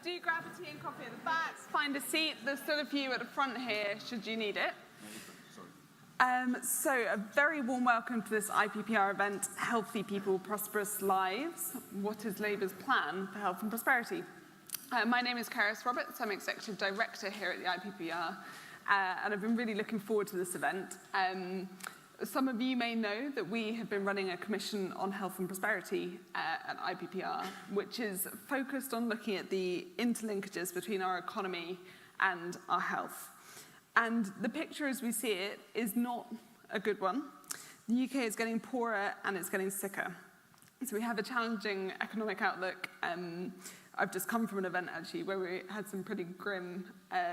do grab a tea and coffee at the back. Find a seat. There's still a few at the front here, should you need it. So a very warm welcome to this IPPR event, Healthy People, Prosperous Lives. What is Labour's plan for health and prosperity? My name is Karis Roberts. I'm Executive Director here at the IPPR, and I've been really looking forward to this event. Some of you may know that we have been running a commission on health and prosperity at IPPR, which is focused on looking at the interlinkages between our economy and our health. And the picture as we see it is not a good one. The UK is getting poorer and it's getting sicker. So we have a challenging economic outlook. I've just come from an event actually where we had some pretty grim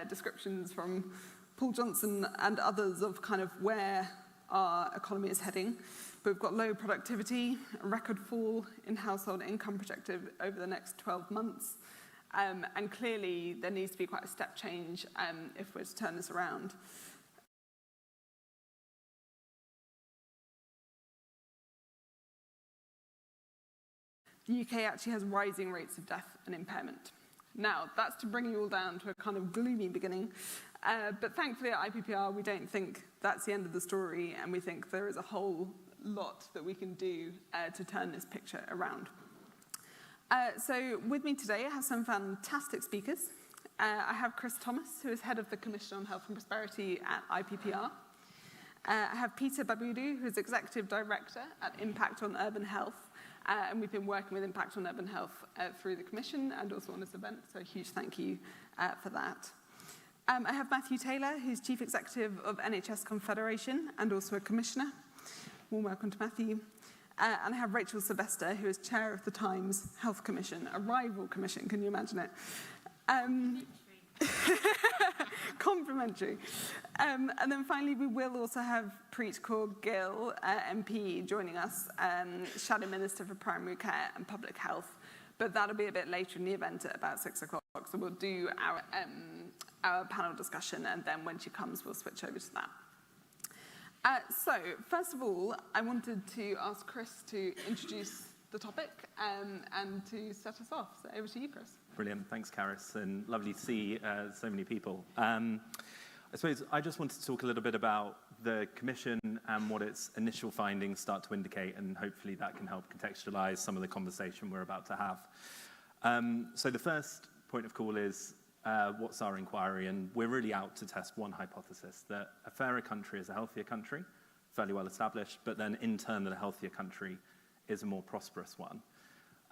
descriptions from Paul Johnson and others of kind of where our economy is heading. But we've got low productivity, a record fall in household income projected over the next 12 months. And clearly, there needs to be quite a step change if we're to turn this around. The UK actually has rising rates of death and impairment. Now, that's to bring you all down to a kind of gloomy beginning. But thankfully at IPPR, we don't think that's the end of the story, and we think there is a whole lot that we can do to turn this picture around. So with me today, I have some fantastic speakers. I have Chris Thomas, who is head of the Commission on Health and Prosperity at IPPR. I have Peter Babudu, who is Executive Director at Impact on Urban Health. And we've been working with Impact on Urban Health through the Commission and also on this event, so a huge thank you for that. I have Matthew Taylor, who's Chief Executive of NHS Confederation and also a Commissioner. Warm welcome to Matthew. And I have Rachel Sylvester, who is Chair of the Times Health Commission, a rival commission, can you imagine it? Complimentary. And then finally, we will also have Preet Kaur Gill, MP, joining us, Shadow Minister for Primary Care and Public Health. But that'll be a bit later in the event at about 6 o'clock. So we'll do our panel discussion, and then when she comes, we'll switch over to that. So, first of all, I wanted to ask Chris to introduce the topic and to set us off. So over to you, Chris. Brilliant. Thanks, Karis, and lovely to see so many people. I suppose I just wanted to talk a little bit about the Commission and what its initial findings start to indicate, and hopefully that can help contextualise some of the conversation we're about to have. So the first point of call is what's our inquiry, and we're really out to test one hypothesis, that a fairer country is a healthier country, fairly well established, but then in turn that a healthier country is a more prosperous one.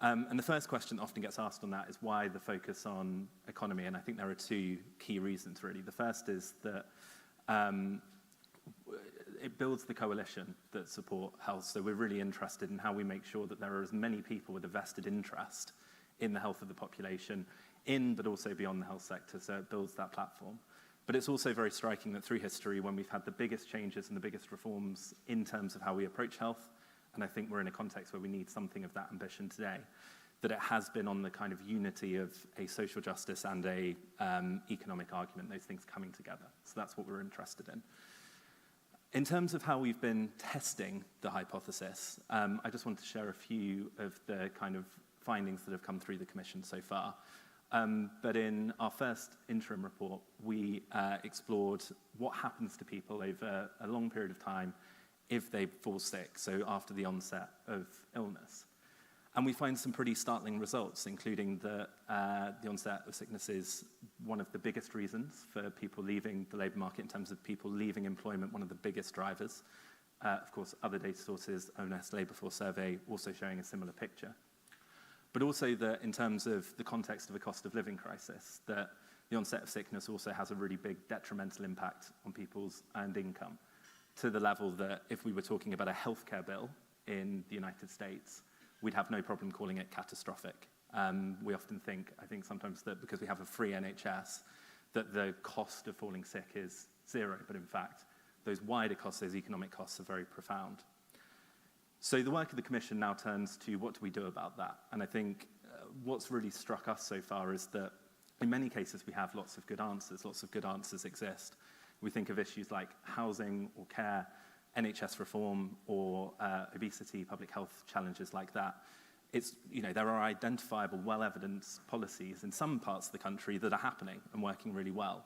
And the first question that often gets asked on that is why the focus on economy, and I think there are two key reasons really. The first is that it builds the coalition that support health, so we're really interested in how we make sure that there are as many people with a vested interest in the health of the population, but also beyond the health sector, so it builds that platform. But it's also very striking that through history, when we've had the biggest changes and the biggest reforms in terms of how we approach health, and I think we're in a context where we need something of that ambition today, that it has been on the kind of unity of a social justice and a economic argument, those things coming together. So that's what we're interested in. In terms of how we've been testing the hypothesis, I just want to share a few of the kind of findings that have come through the Commission so far. But in our first interim report, we explored what happens to people over a long period of time if they fall sick, so after the onset of illness. And we find some pretty startling results, including that the onset of sickness is one of the biggest reasons for people leaving the labour market in terms of people leaving employment, one of the biggest drivers. Of course, other data sources, ONS Labour Force Survey, also showing a similar picture. But also that in terms of the context of a cost of living crisis, that the onset of sickness also has a really big detrimental impact on people's earned income, to the level that if we were talking about a healthcare bill in the United States, we'd have no problem calling it catastrophic. We often think, I think sometimes that because we have a free NHS, that the cost of falling sick is zero, but in fact, those wider costs, those economic costs are very profound. So the work of the Commission now turns to what do we do about that? And I think what's really struck us so far is that in many cases we have lots of good answers exist. We think of issues like housing or care, NHS reform or obesity, public health challenges like that. there are identifiable, well-evidenced policies in some parts of the country that are happening and working really well.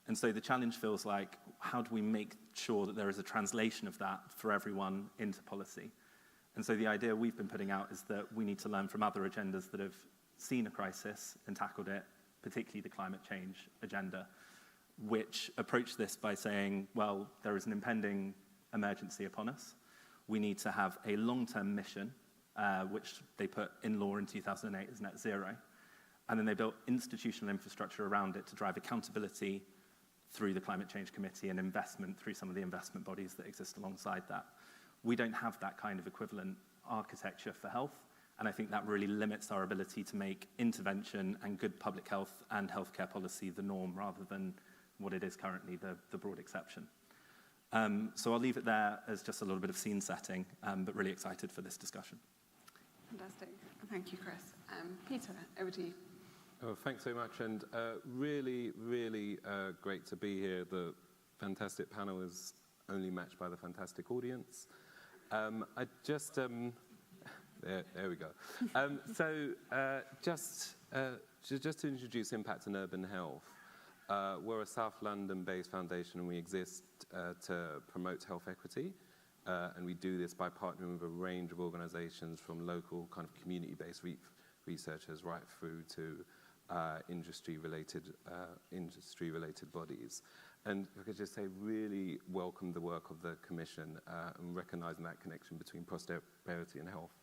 And so the challenge feels like, how do we make sure that there is a translation of that for everyone into policy? And so the idea we've been putting out is that we need to learn from other agendas that have seen a crisis and tackled it, particularly the climate change agenda, which approach this by saying, well, there is an impending emergency upon us. We need to have a long-term mission, which they put in law in 2008 as net zero. And then they built institutional infrastructure around it to drive accountability through the Climate Change Committee and investment through some of the investment bodies that exist alongside that. We don't have that kind of equivalent architecture for health, and I think that really limits our ability to make intervention and good public health and healthcare policy the norm rather than what it is currently, the broad exception. So I'll leave it there as just a little bit of scene setting, but really excited for this discussion. Fantastic. Thank you, Chris. Peter, over to you. Oh, thanks so much, and really, really great to be here. The fantastic panel is only matched by the fantastic audience. I just, there we go. Just to introduce Impact and Urban Health, we're a South London-based foundation, and we exist to promote health equity, and we do this by partnering with a range of organizations from local kind of community-based researchers right through to industry-related bodies. And if I could just say, really welcome the work of the Commission and recognizing that connection between prosperity and health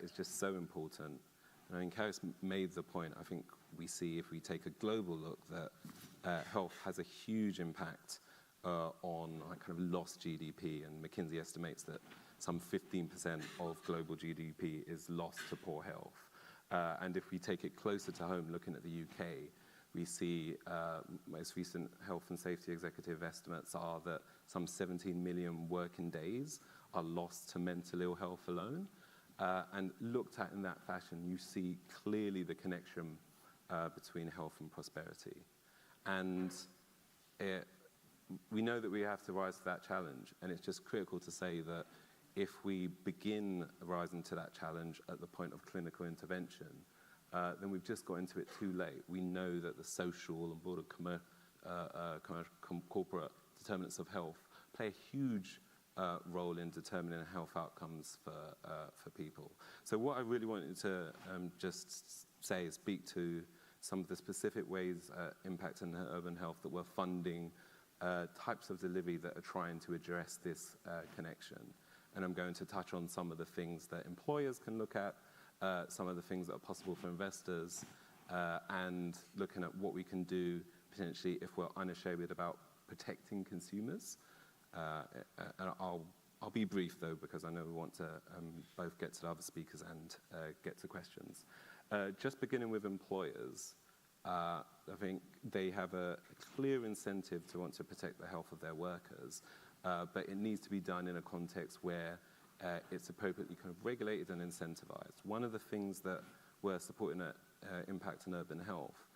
is just so important. And I mean, Karis made the point, I think we see if we take a global look that health has a huge impact on kind of lost GDP, and McKinsey estimates that some 15% of global GDP is lost to poor health. And if we take it closer to home, looking at the UK, we see most recent health and safety executive estimates are that some 17 million working days are lost to mental ill health alone. And looked at in that fashion, you see clearly the connection between health and prosperity. And we know that we have to rise to that challenge, and it's just critical to say that if we begin rising to that challenge at the point of clinical intervention, then we've just got into it too late. We know that the social and broader corporate determinants of health play a huge role in determining health outcomes for people. So what I really wanted to just say is speak to some of the specific ways Impact and Urban Health that we're funding types of delivery that are trying to address this connection. And I'm going to touch on some of the things that employers can look at, some of the things that are possible for investors, and looking at what we can do potentially if we're unashamed about protecting consumers. And I'll be brief though, because I know we want to both get to the other speakers and get to questions. Just beginning with employers, I think they have a clear incentive to want to protect the health of their workers, but it needs to be done in a context where it's appropriately kind of regulated and incentivized. One of the things that we're supporting at Impact and Urban Health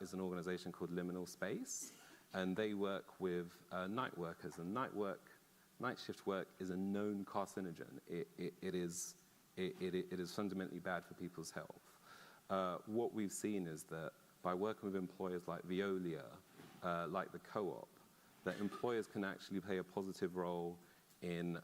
is an organization called Liminal Space, and they work with night workers. And night shift work is a known carcinogen. It is fundamentally bad for people's health. What we've seen is that by working with employers like Veolia, like the Co-op, that employers can actually play a positive role in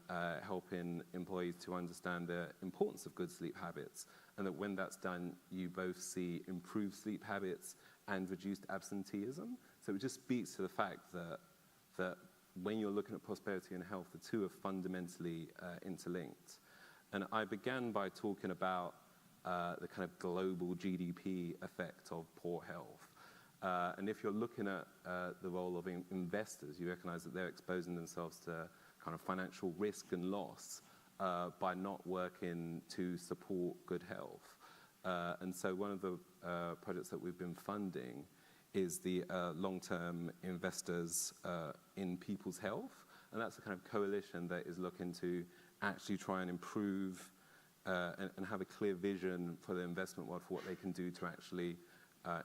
helping employees to understand the importance of good sleep habits, and that when that's done, you both see improved sleep habits and reduced absenteeism. So it just speaks to the fact that when you're looking at prosperity and health, the two are fundamentally interlinked. And I began by talking about the kind of global GDP effect of poor health. And if you're looking at the role of investors, you recognize that they're exposing themselves to kind of financial risk and loss by not working to support good health. And so one of the projects that we've been funding is the long-term investors in people's health. And that's a kind of coalition that is looking to actually try and improve and have a clear vision for the investment world for what they can do to actually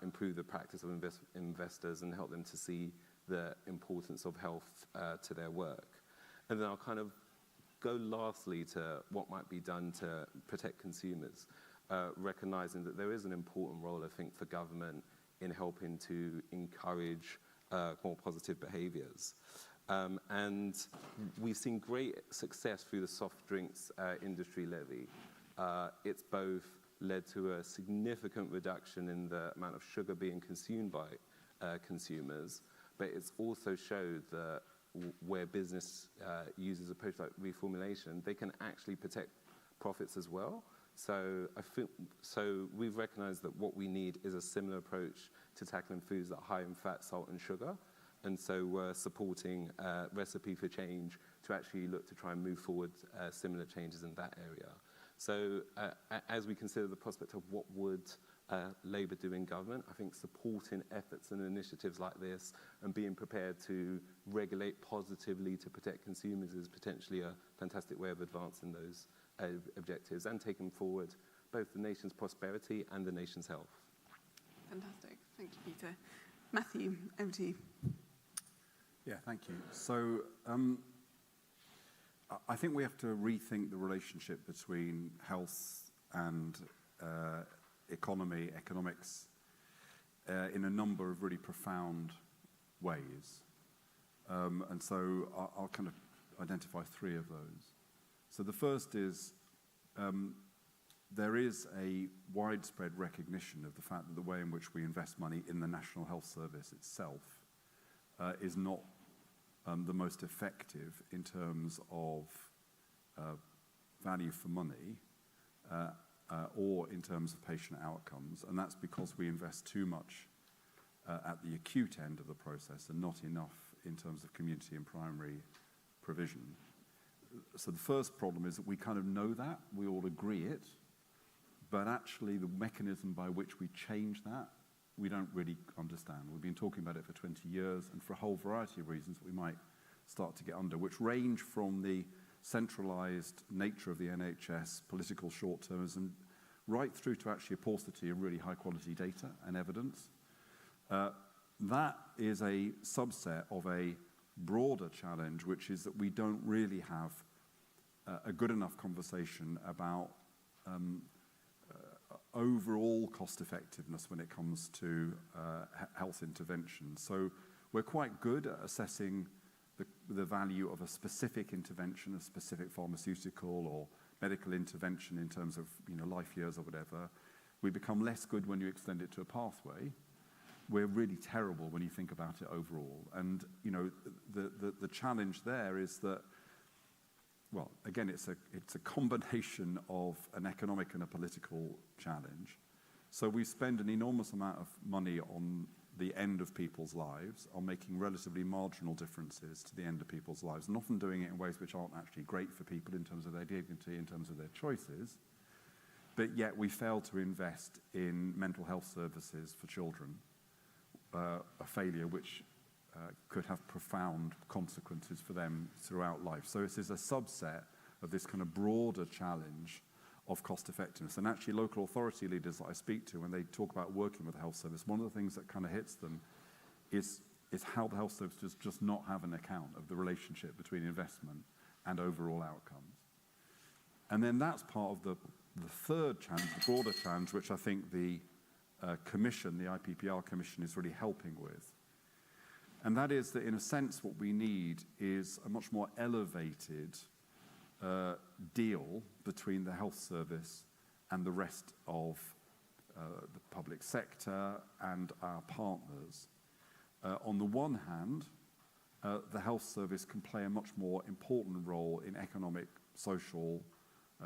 improve the practice of investors and help them to see the importance of health to their work. And then I'll kind of go lastly to what might be done to protect consumers, recognizing that there is an important role, I think, for government in helping to encourage more positive behaviors. And we've seen great success through the soft drinks industry levy. It's both led to a significant reduction in the amount of sugar being consumed by consumers, but it's also showed that where business uses approach like reformulation, they can actually protect profits as well. So we've recognized that what we need is a similar approach to tackling foods that are high in fat, salt, and sugar. And so we're supporting Recipe for Change to actually look to try and move forward similar changes in that area. So as we consider the prospect of what would Labour do in government, I think supporting efforts and initiatives like this and being prepared to regulate positively to protect consumers is potentially a fantastic way of advancing those objectives and taking forward both the nation's prosperity and the nation's health. Fantastic. Thank you, Peter. Matthew, over to you. Yeah, thank you. So I think we have to rethink the relationship between health and economics in a number of really profound ways. And so I'll kind of identify three of those. So the first is there is a widespread recognition of the fact that the way in which we invest money in the National Health Service itself is not the most effective in terms of value for money or in terms of patient outcomes. And that's because we invest too much at the acute end of the process and not enough in terms of community and primary provision. So the first problem is that we kind of know that, we all agree it, but actually the mechanism by which we change that, we don't really understand. We've been talking about it for 20 years, and for a whole variety of reasons that we might start to get under, which range from the centralized nature of the NHS, political short-termism, right through to actually a paucity of really high-quality data and evidence. That is a subset of a broader challenge, which is that we don't really have a good enough conversation about overall cost effectiveness when it comes to health intervention. So we're quite good at assessing the value of a specific intervention, a specific pharmaceutical or medical intervention in terms of life years or whatever. We become less good when you extend it to a pathway. We're really terrible when you think about it overall. And the challenge there is that, well, again, it's a combination of an economic and a political challenge. So we spend an enormous amount of money on the end of people's lives, on making relatively marginal differences to the end of people's lives, and often doing it in ways which aren't actually great for people in terms of their dignity, in terms of their choices. But yet we fail to invest in mental health services for children, a failure which could have profound consequences for them throughout life. So this is a subset of this kind of broader challenge of cost effectiveness. And actually local authority leaders that I speak to, when they talk about working with the health service, one of the things that kind of hits them is how the health service does just not have an account of the relationship between investment and overall outcomes. And then that's part of the third challenge, the broader challenge, which I think the commission, the IPPR commission, is really helping with. And that is that, in a sense, what we need is a much more elevated deal between the health service and the rest of the public sector and our partners. On the one hand, the health service can play a much more important role in economic, social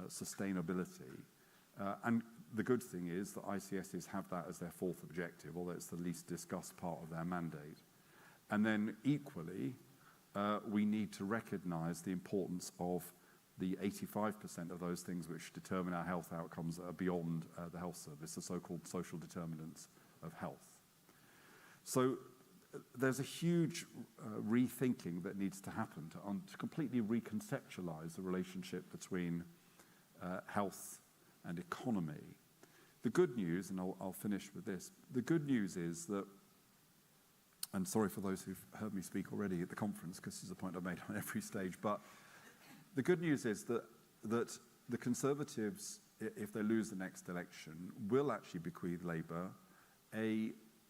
sustainability. And the good thing is that ICSs have that as their fourth objective, although it's the least discussed part of their mandate. And then equally, we need to recognize the importance of the 85% of those things which determine our health outcomes that are beyond the health service, the so-called social determinants of health. So there's a huge rethinking that needs to happen to completely reconceptualize the relationship between health and economy. The good news, and I'll finish with this, the good news is that, and sorry for those who've heard me speak already at the conference, because this is a point I've made on every stage, but The good news is that the Conservatives, if they lose the next election, will actually bequeath Labour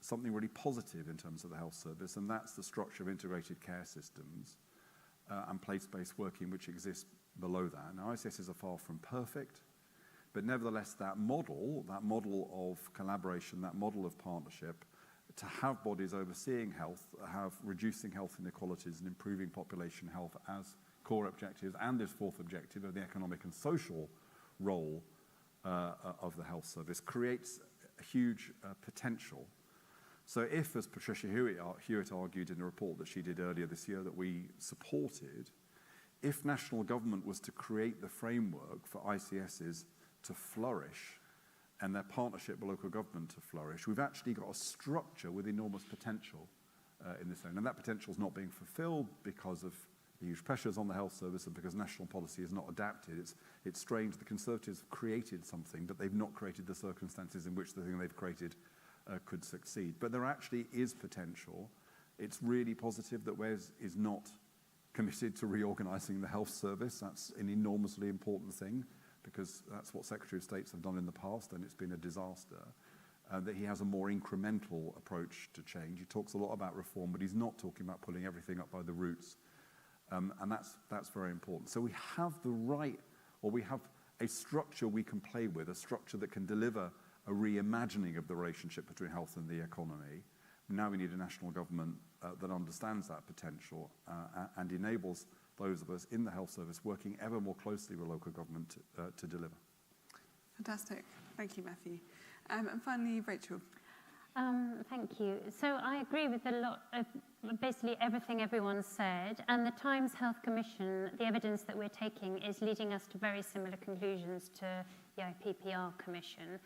something really positive in terms of the health service, and that's the structure of integrated care systems and place-based working which exists below that. Now, ICSs are far from perfect, but nevertheless, that model of collaboration, that model of partnership, to have bodies overseeing health, have reducing health inequalities and improving population health as core objectives, and this fourth objective of the economic and social role of the health service, creates a huge potential. So if, as Patricia Hewitt argued in a report that she did earlier this year that we supported, if national government was to create the framework for ICSs to flourish and their partnership with local government to flourish, we've actually got a structure with enormous potential in this area. And that potential is not being fulfilled because of the huge pressures on the health service and because national policy is not adapted. It's strange. The Conservatives have created something, but they've not created the circumstances in which the thing they've created could succeed. But there actually is potential. It's really positive that Wes is not committed to reorganising the health service. That's an enormously important thing, because that's what Secretary of States have done in the past, and it's been a disaster. That he has a more incremental approach to change. He talks a lot about reform, but he's not talking about pulling everything up by the roots. And that's very important. So we have we have a structure we can play with, a structure that can deliver a reimagining of the relationship between health and the economy. Now we need a national government that understands that potential and enables those of us in the health service working ever more closely with local government to deliver. Fantastic. Thank you, Matthew. And finally, Rachel. Thank you. So I agree with a lot of basically everything everyone said, and the Times Health Commission, the evidence that we're taking is leading us to very similar conclusions to the IPPR Commission,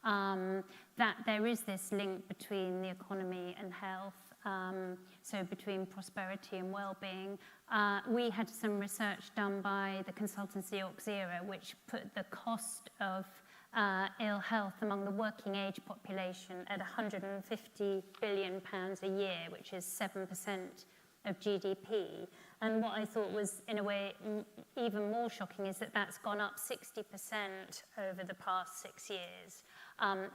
that there is this link between the economy and health, so between prosperity and well-being. We had some research done by the consultancy Auxera, which put the cost of ill health among the working age population at £150 billion a year, which is 7% of GDP. And what I thought was, in a way, even more shocking is that that's gone up 60% over the past 6 years.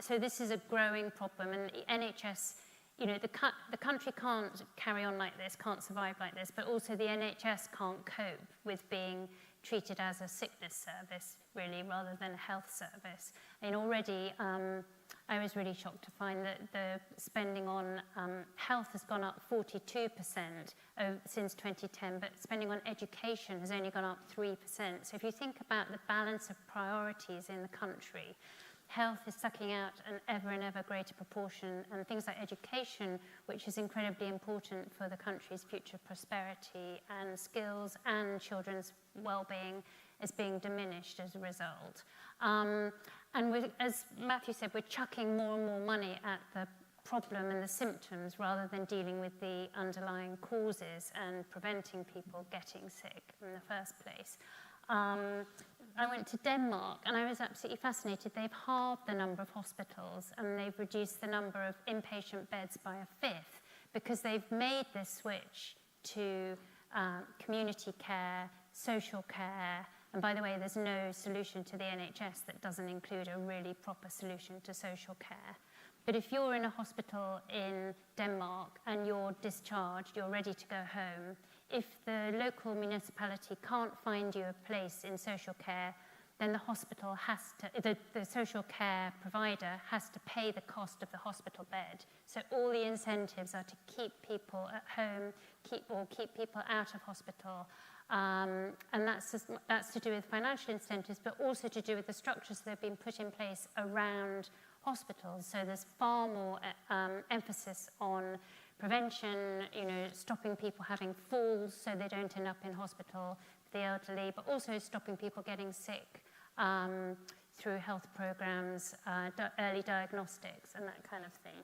So this is a growing problem, and the NHS, you know, the country can't carry on like this, can't survive like this, but also the NHS can't cope with being treated as a sickness service, really, rather than a health service. And already, I was really shocked to find that the spending on health has gone up 42% since 2010, but spending on education has only gone up 3%. So if you think about the balance of priorities in the country, health is sucking out an ever and ever greater proportion, and things like education, which is incredibly important for the country's future prosperity and skills and children's well-being, is being diminished as a result. And as Matthew said, we're chucking more and more money at the problem and the symptoms rather than dealing with the underlying causes and preventing people getting sick in the first place. I went to Denmark and I was absolutely fascinated. They've halved the number of hospitals and they've reduced the number of inpatient beds by a fifth because they've made this switch to community care, social care, and by the way, there's no solution to the NHS that doesn't include a really proper solution to social care. But if you're in a hospital in Denmark and you're discharged, you're ready to go home, if the local municipality can't find you a place in social care, then the hospital has to, the social care provider has to pay the cost of the hospital bed. So all the incentives are to keep people at home, keep people out of hospital. And that's to do with financial incentives, but also to do with the structures that have been put in place around hospitals. So there's far more emphasis on prevention, you know, stopping people having falls so they don't end up in hospital for the elderly, but also stopping people getting sick through health programs, early diagnostics, and that kind of thing.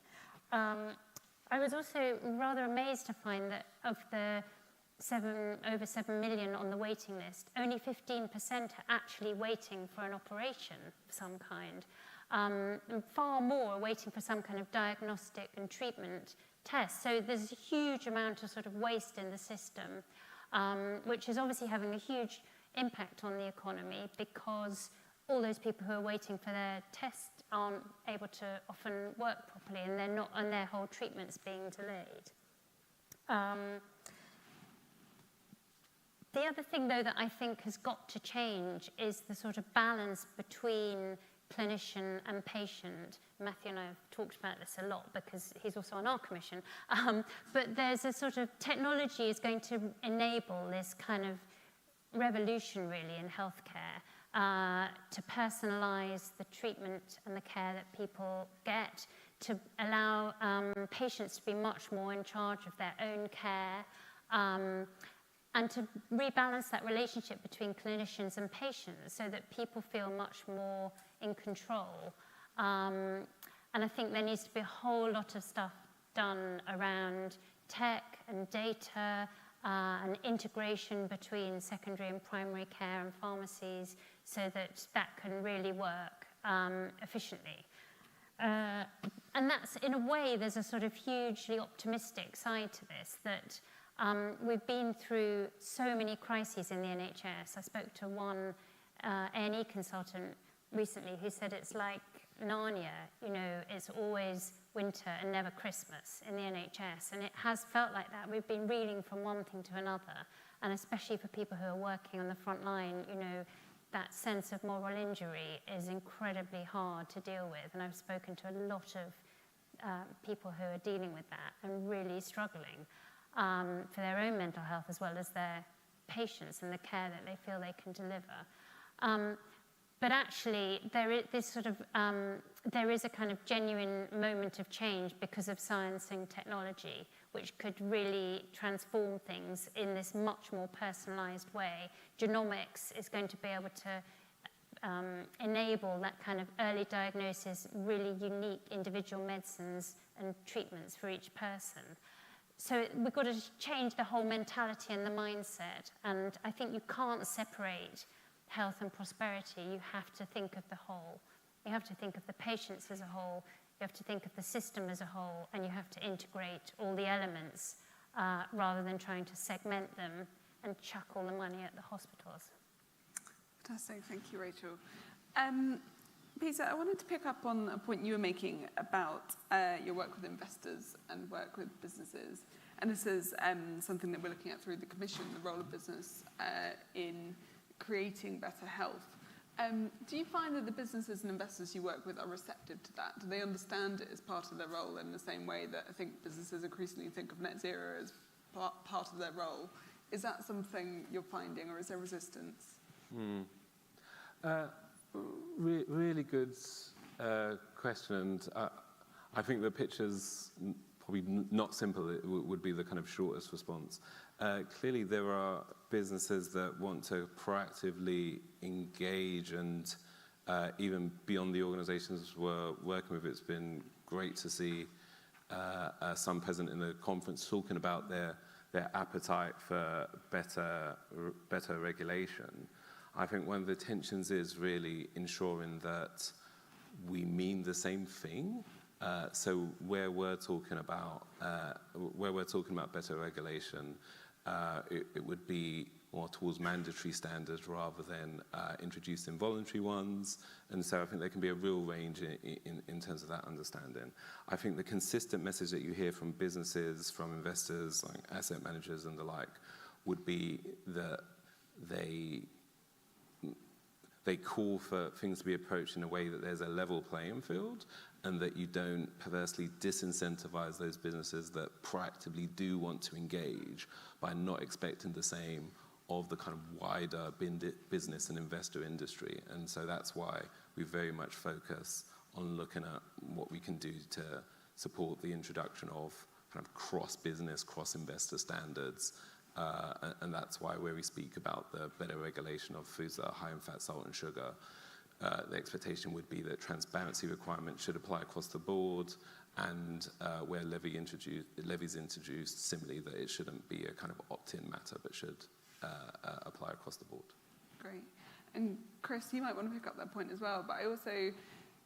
I was also rather amazed to find that of the over 7 million on the waiting list, only 15% are actually waiting for an operation of some kind. And far more are waiting for some kind of diagnostic and treatment test. So there's a huge amount of sort of waste in the system, which is obviously having a huge impact on the economy because all those people who are waiting for their test aren't able to often work properly, and they're not, and their whole treatment's being delayed. The other thing, though, that I think has got to change is the sort of balance between clinician and patient. Matthew and I have talked about this a lot because he's also on our commission. But there's a sort of technology is going to enable this kind of revolution, really, in healthcare to personalise the treatment and the care that people get, to allow patients to be much more in charge of their own care, and to rebalance that relationship between clinicians and patients so that people feel much more in control. And I think there needs to be a whole lot of stuff done around tech and data and integration between secondary and primary care and pharmacies so that that can really work efficiently. And that's, in a way, there's a sort of hugely optimistic side to this, that we've been through so many crises in the NHS. I spoke to one A&E consultant recently who said it's like Narnia, you know, it's always winter and never Christmas in the NHS, and it has felt like that. We've been reeling from one thing to another, and especially for people who are working on the front line, you know, that sense of moral injury is incredibly hard to deal with, and I've spoken to a lot of people who are dealing with that and really struggling for their own mental health as well as their patients and the care that they feel they can deliver. But actually, there is a kind of genuine moment of change because of science and technology, which could really transform things in this much more personalised way. Genomics is going to be able to enable that kind of early diagnosis, really unique individual medicines and treatments for each person. So we've got to change the whole mentality and the mindset, and I think you can't separate health and prosperity. You have to think of the whole. You have to think of the patients as a whole, you have to think of the system as a whole, and you have to integrate all the elements rather than trying to segment them and chuck all the money at the hospitals. Fantastic, thank you, Rachel. Peter, I wanted to pick up on a point you were making about your work with investors and work with businesses. And this is something that we're looking at through the Commission, the role of business in creating better health. Do you find that the businesses and investors you work with are receptive to that? Do they understand it as part of their role in the same way that I think businesses increasingly think of net zero as part of their role? Is that something you're finding, or is there resistance? Really good question, and I think the picture's probably not simple. It would be the kind of shortest response. Clearly, there are businesses that want to proactively engage, and even beyond the organisations we're working with, it's been great to see some present in the conference talking about their appetite for better regulation. I think one of the tensions is really ensuring that we mean the same thing. So where we're talking about better regulation, it would be more towards mandatory standards rather than introducing voluntary ones. And so I think there can be a real range in terms of that understanding. I think the consistent message that you hear from businesses, from investors, like asset managers and the like, would be that they call for things to be approached in a way that there's a level playing field, and that you don't perversely disincentivize those businesses that proactively do want to engage by not expecting the same of the kind of wider business and investor industry. And so that's why we very much focus on looking at what we can do to support the introduction of kind of cross-business, cross-investor standards. And that's why where we speak about the better regulation of foods that are high in fat, salt, and sugar, the expectation would be that transparency requirements should apply across the board, and where levies introduced, similarly, that it shouldn't be a kind of opt-in matter, but should apply across the board. Great. And Chris, you might want to pick up that point as well, but I also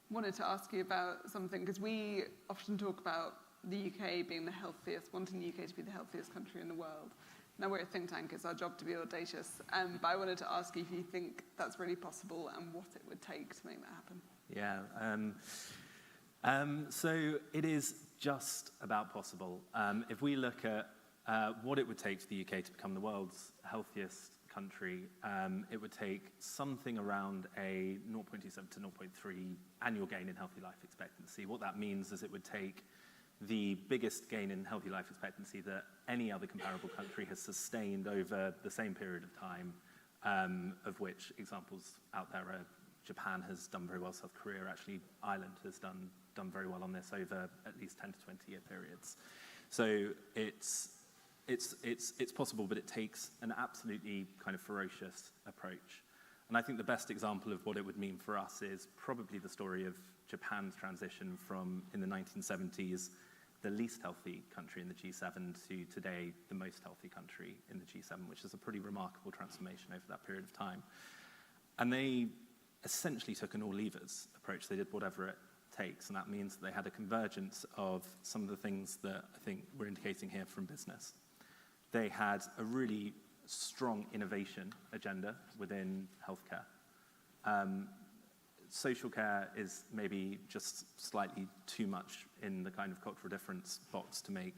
wanted to ask you about something, because we often talk about the UK being the healthiest, wanting the UK to be the healthiest country in the world. Now, we're a think tank, it's our job to be audacious, but I wanted to ask you if you think that's really possible and what it would take to make that happen. Yeah, so it is just about possible. If we look at what it would take for the UK to become the world's healthiest country, it would take something around a 0.27 to 0.3 annual gain in healthy life expectancy. What that means is it would take the biggest gain in healthy life expectancy that any other comparable country has sustained over the same period of time, of which examples out there are Japan has done very well, South Korea, actually Ireland has done very well on this over at least 10 to 20 year periods. So it's possible, but it takes an absolutely kind of ferocious approach. And I think the best example of what it would mean for us is probably the story of Japan's transition from, in the 1970s, the least healthy country in the G7 to today the most healthy country in the G7, which is a pretty remarkable transformation over that period of time. And they essentially took an all-levers approach. They did whatever it takes, and that means that they had a convergence of some of the things that I think we're indicating here from business. They had a really strong innovation agenda within healthcare. Social care is maybe just slightly too much in the kind of cultural difference box to make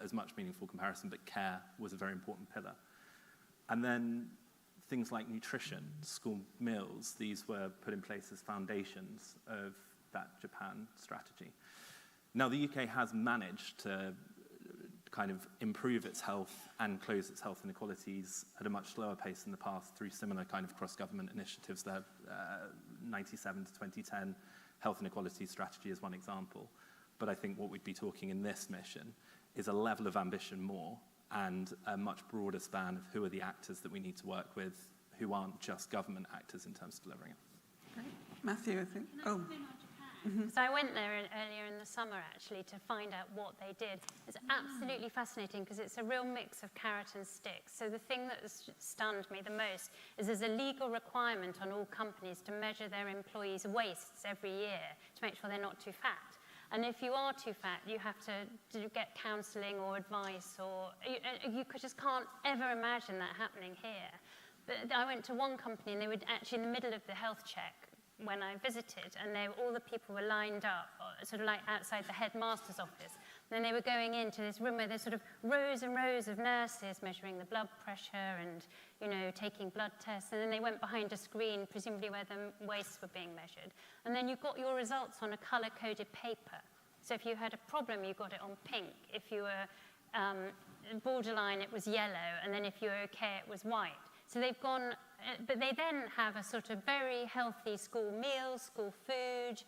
as much meaningful comparison, but care was a very important pillar. And then things like nutrition, school meals, these were put in place as foundations of that Japan strategy. Now, the UK has managed to kind of improve its health and close its health inequalities at a much slower pace in the past through similar kind of cross-government initiatives. The 97 to 2010 health inequality strategy is one example. But I think what we'd be talking in this mission is a level of ambition more and a much broader span of who are the actors that we need to work with who aren't just government actors in terms of delivering it. Great. Matthew, I think. Oh. So I went there earlier in the summer, actually, to find out what they did. It's absolutely fascinating because it's a real mix of carrot and stick. So the thing that has stunned me the most is there's a legal requirement on all companies to measure their employees' wastes every year to make sure they're not too fat. And if you are too fat, you have to get counselling or advice, or you just can't ever imagine that happening here. But I went to one company and they were actually in the middle of the health check when I visited, and all the people were lined up, sort of like outside the headmaster's office. And then they were going into this room where there's sort of rows and rows of nurses measuring the blood pressure and, you know, taking blood tests. And then they went behind a screen, presumably where the wastes were being measured. And then you got your results on a colour-coded paper. So if you had a problem, you got it on pink. If you were borderline, it was yellow. And then if you were okay, it was white. So they've gone, but they then have a sort of very healthy school meals, school food.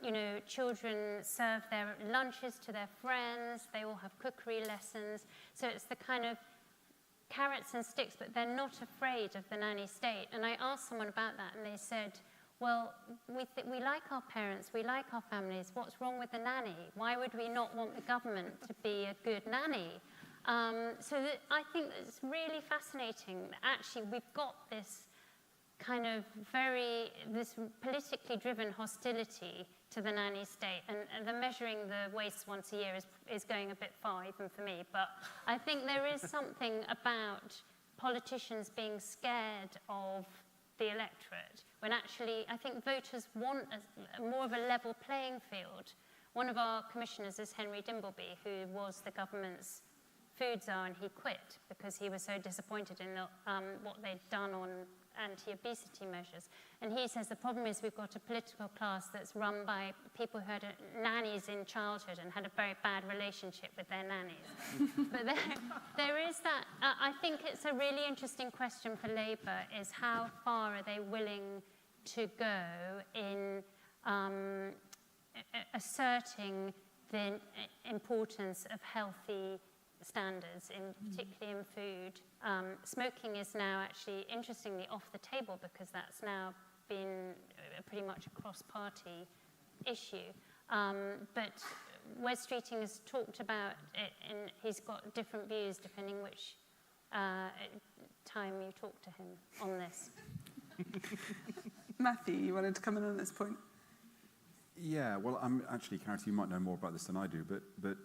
You know, children serve their lunches to their friends. They all have cookery lessons. So it's the kind of carrots and sticks, but they're not afraid of the nanny state. And I asked someone about that, and they said, well, we like our parents, we like our families. What's wrong with the nanny? Why would we not want the government to be a good nanny? So I think it's really fascinating that actually we've got this kind of this politically driven hostility to the nanny state, and the measuring the wastes once a year is going a bit far even for me. But I think there is something about politicians being scared of the electorate, when actually I think voters want more of a level playing field. One of our commissioners is Henry Dimbleby, who was the government's food czar, and he quit because he was so disappointed in what they'd done on anti-obesity measures. And he says the problem is we've got a political class that's run by people who had nannies in childhood and had a very bad relationship with their nannies. But there is that, I think it's a really interesting question for Labour, is how far are they willing to go in asserting the importance of healthy standards, particularly in food. Smoking is now actually, interestingly, off the table because that's now been pretty much a cross-party issue. But Wes Streeting has talked about it, and he's got different views depending which time you talk to him on this. Matthew, you wanted to come in on this point? Yeah, well, I'm actually, Carity, you might know more about this than I do, but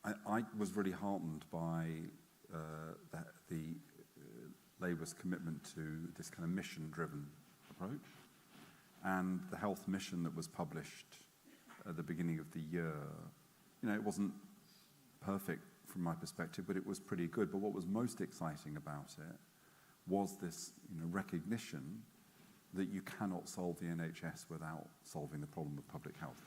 I was really heartened by the Labour's commitment to this kind of mission-driven approach, and the health mission that was published at the beginning of the year. You know, it wasn't perfect from my perspective, but it was pretty good. But what was most exciting about it was this, recognition that you cannot solve the NHS without solving the problem of public health.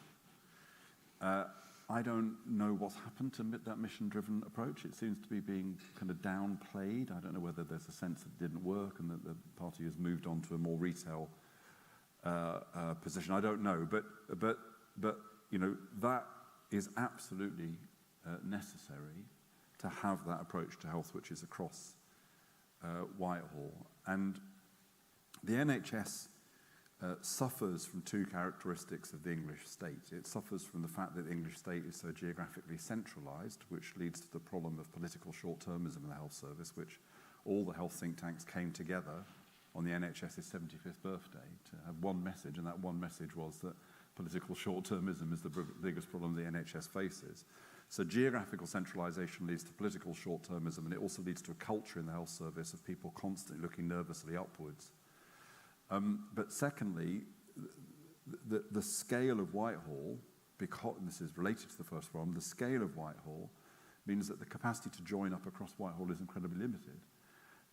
I don't know what's happened to that mission-driven approach. It seems to be being kind of downplayed. I don't know whether there's a sense that it didn't work and that the party has moved on to a more retail position. I don't know, but that is absolutely necessary to have that approach to health, which is across Whitehall. And the NHS suffers from two characteristics of the English state. It suffers from the fact that the English state is so geographically centralised, which leads to the problem of political short-termism in the health service, which all the health think tanks came together on the NHS's 75th birthday to have one message, and that one message was that political short-termism is the biggest problem the NHS faces. So geographical centralisation leads to political short-termism, and it also leads to a culture in the health service of people constantly looking nervously upwards. But secondly, the scale of Whitehall, because and this is related to the first problem, the scale of Whitehall means that the capacity to join up across Whitehall is incredibly limited.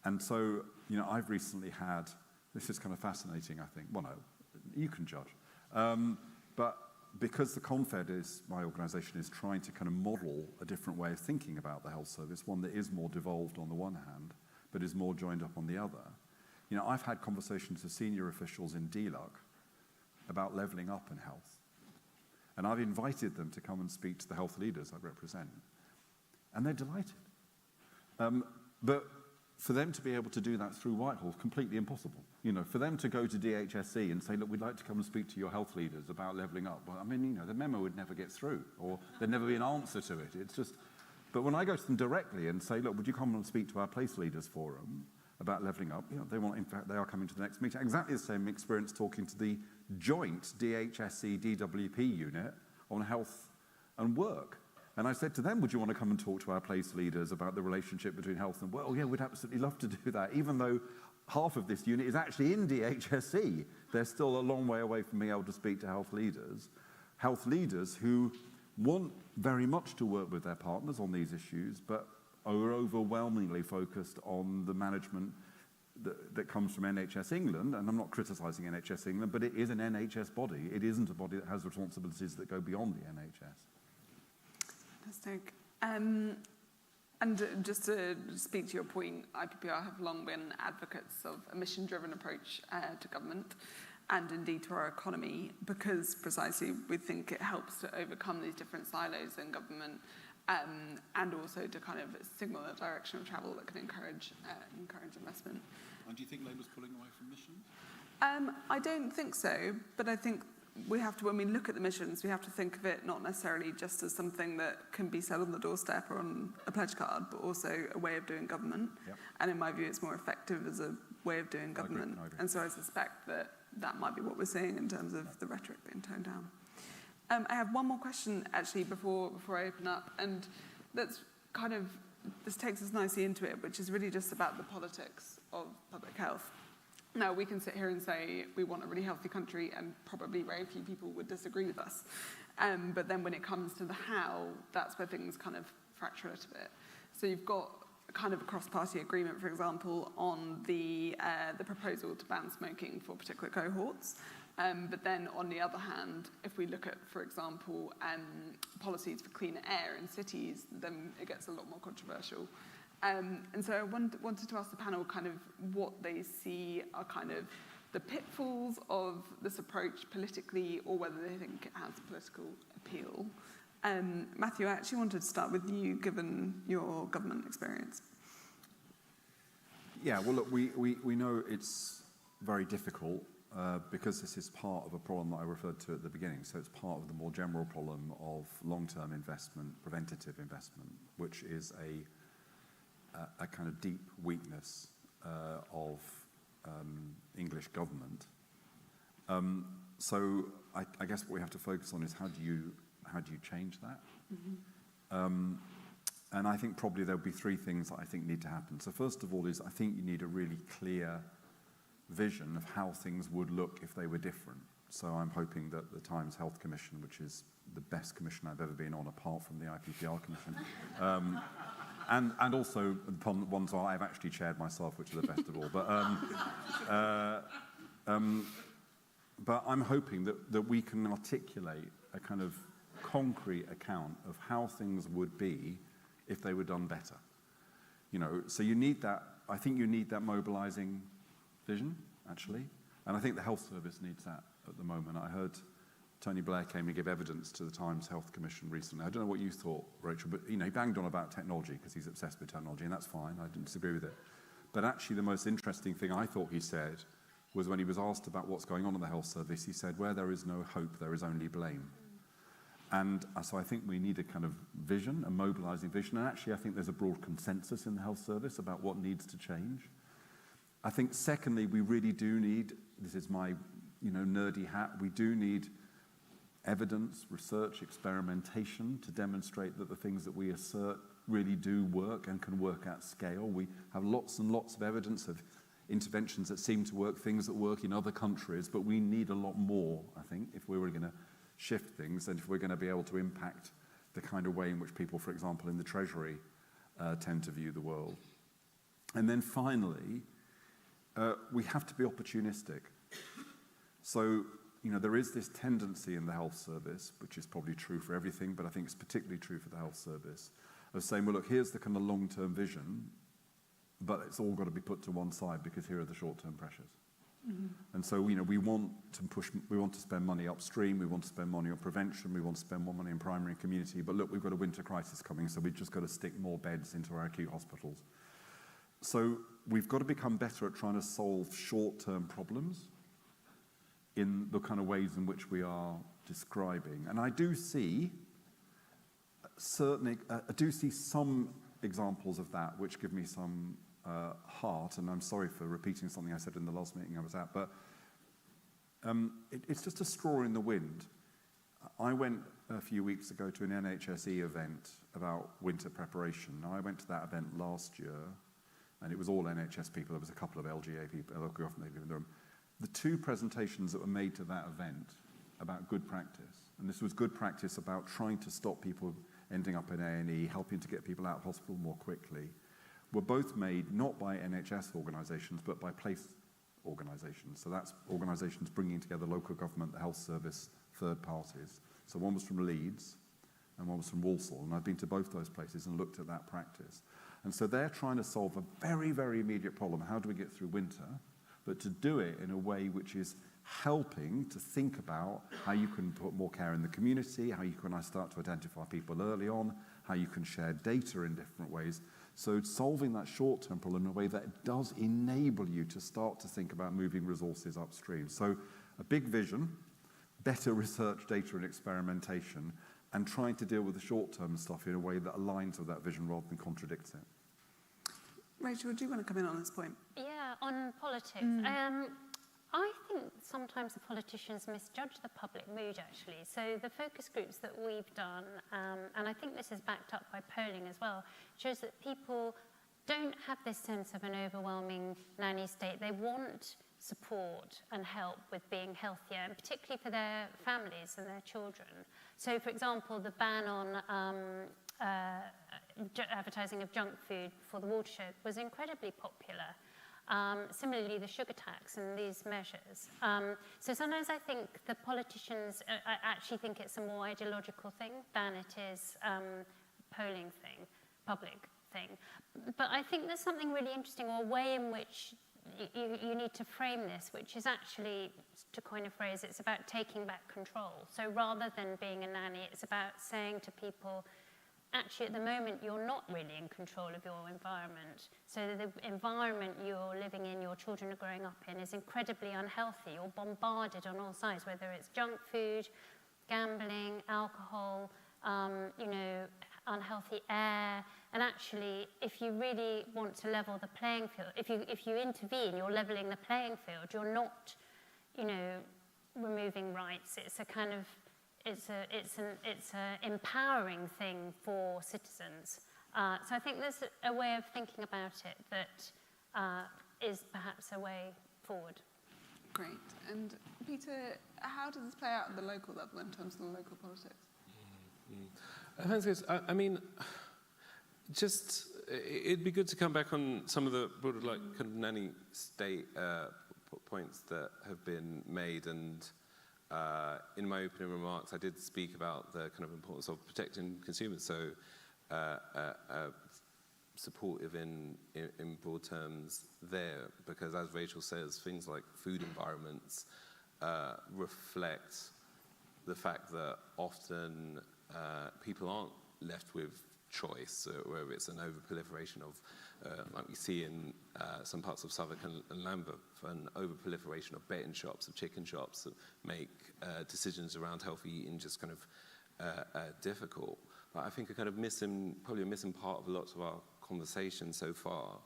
And so, I've recently had, this is kind of fascinating, I think. Well, no, you can judge. But because the Confed my organisation, is trying to kind of model a different way of thinking about the health service, one that is more devolved on the one hand, but is more joined up on the other. I've had conversations with senior officials in DLUC about levelling up in health. And I've invited them to come and speak to the health leaders I represent. And they're delighted. But for them to be able to do that through Whitehall is completely impossible. For them to go to DHSC and say, look, we'd like to come and speak to your health leaders about levelling up. Well, the memo would never get through, or there'd never be an answer to it. It's just, but when I go to them directly and say, look, would you come and speak to our place leaders forum about levelling up, in fact, they are coming to the next meeting. Exactly the same experience talking to the joint DHSC DWP unit on health and work. And I said to them, would you want to come and talk to our place leaders about the relationship between health and work? Oh, yeah, we'd absolutely love to do that. Even though half of this unit is actually in DHSC, they're still a long way away from being able to speak to health leaders who want very much to work with their partners on these issues, but are overwhelmingly focused on the management that comes from NHS England. And I'm not criticising NHS England, but it is an NHS body. It isn't a body that has responsibilities that go beyond the NHS. Fantastic. And just to speak to your point, IPPR have long been advocates of a mission-driven approach to government and indeed to our economy, because precisely we think it helps to overcome these different silos in government, and also to kind of signal a direction of travel that can encourage investment. And do you think Labour's pulling away from missions? I don't think so, but I think we have to, when we look at the missions, we have to think of it not necessarily just as something that can be said on the doorstep or on a pledge card, but also a way of doing government. Yep. And in my view, it's more effective as a way of doing government. I agree. And so I suspect that might be what we're seeing in terms of the rhetoric being toned down. I have one more question, actually, before I open up, and that's kind of, this takes us nicely into it, which is really just about the politics of public health. Now, we can sit here and say we want a really healthy country, and probably very few people would disagree with us. But then when it comes to the how, that's where things kind of fracture a little bit. So you've got kind of a cross-party agreement, for example, on the proposal to ban smoking for particular cohorts. But then, on the other hand, if we look at, for example, policies for cleaner air in cities, then it gets a lot more controversial. And so I wanted to ask the panel kind of what they see are kind of the pitfalls of this approach politically, or whether they think it has political appeal. Matthew, I actually wanted to start with you, given your government experience. Yeah, well, look, we know it's very difficult because this is part of a problem that I referred to at the beginning. So it's part of the more general problem of long-term investment, preventative investment, which is a kind of deep weakness of English government. So I guess what we have to focus on is how do you change that? And I think probably there'll be three things that I think need to happen. So first of all is I think you need a really clear vision of how things would look if they were different. So I'm hoping that the Times Health Commission, which is the best commission I've ever been on apart from the IPPR Commission, and also the ones I've actually chaired myself, which are the best of all. But I'm hoping that we can articulate a kind of concrete account of how things would be if they were done better. You know, so you need that, I think you need that mobilizing vision, actually. And I think the health service needs that at the moment. I heard Tony Blair came and gave evidence to the Times Health Commission recently. I don't know what you thought, Rachel, but you know, he banged on about technology because he's obsessed with technology, and that's fine. I didn't disagree with it. But actually the most interesting thing I thought he said was when he was asked about what's going on in the health service, he said, where there is no hope, there is only blame. And so I think we need a kind of vision, a mobilizing vision. And actually, I think there's a broad consensus in the health service about what needs to change. I think, secondly, we really do need, this is my nerdy hat, we do need evidence, research, experimentation to demonstrate that the things that we assert really do work and can work at scale. We have lots and lots of evidence of interventions that seem to work, things that work in other countries, but we need a lot more, I think, if we were going to shift things and if we're going to be able to impact the kind of way in which people, for example, in the Treasury tend to view the world. And then finally, we have to be opportunistic. So, you know, there is this tendency in the health service, which is probably true for everything, but I think it's particularly true for the health service, of saying, well, look, here's the kind of long-term vision, but it's all got to be put to one side because here are the short-term pressures. Mm-hmm. And so, you know, we want to spend money upstream, we want to spend money on prevention, we want to spend more money in primary and community, but look, we've got a winter crisis coming, so we've just got to stick more beds into our acute hospitals. So we've got to become better at trying to solve short-term problems in the kind of ways in which we are describing. And I do see some examples of that which give me some heart, and I'm sorry for repeating something I said in the last meeting I was at, but it's just a straw in the wind. I went a few weeks ago to an NHSE event about winter preparation. Now, I went to that event last year, and it was all NHS people. There was a couple of LGA people, local government people in the room. The two presentations that were made to that event about good practice, and this was good practice about trying to stop people ending up in A&E, helping to get people out of hospital more quickly, were both made not by NHS organisations, but by place organisations. So that's organisations bringing together local government, the health service, third parties. So one was from Leeds and one was from Walsall, and I've been to both those places and looked at that practice. And so they're trying to solve a very, very immediate problem. How do we get through winter? But to do it in a way which is helping to think about how you can put more care in the community, how you can start to identify people early on, how you can share data in different ways. So solving that short-term problem in a way that does enable you to start to think about moving resources upstream. So a big vision, better research, data and experimentation, and trying to deal with the short-term stuff in a way that aligns with that vision rather than contradicts it. Rachel, do you want to come in on this point? Yeah, on politics. I think sometimes the politicians misjudge the public mood, actually. So the focus groups that we've done, and I think this is backed up by polling as well, shows that people don't have this sense of an overwhelming nanny state. They want support and help with being healthier, and particularly for their families and their children. So, for example, the ban on advertising of junk food for the watershed was incredibly popular. Similarly, the sugar tax and these measures. So sometimes I think the politicians I actually think it's a more ideological thing than it is polling thing, public thing. But I think there's something really interesting, or a way in which you need to frame this, which is actually, to coin a phrase, it's about taking back control. So rather than being a nanny, it's about saying to people, actually, at the moment, you're not really in control of your environment. So the environment you're living in, your children are growing up in, is incredibly unhealthy. You're bombarded on all sides, whether it's junk food, gambling, alcohol, unhealthy air. And actually, if you really want to level the playing field, if you intervene, you're leveling the playing field. You're not, removing rights. It's a kind of it's an empowering thing for citizens. So I think there's a way of thinking about it that is perhaps a way forward. Great. And Peter, how does this play out at the local level in terms of the local politics? I mean, just it'd be good to come back on some of the broader, like, kind of nanny state points that have been made. And in my opening remarks, I did speak about the kind of importance of protecting consumers. So supportive in broad terms there, because as Rachel says, things like food environments reflect the fact that often people aren't left with choice, whether it's an overproliferation of, like we see in some parts of Southwark and Lambeth, an overproliferation of betting shops, of chicken shops that make decisions around healthy eating just kind of difficult. But I think probably a missing part of lots of our conversation so far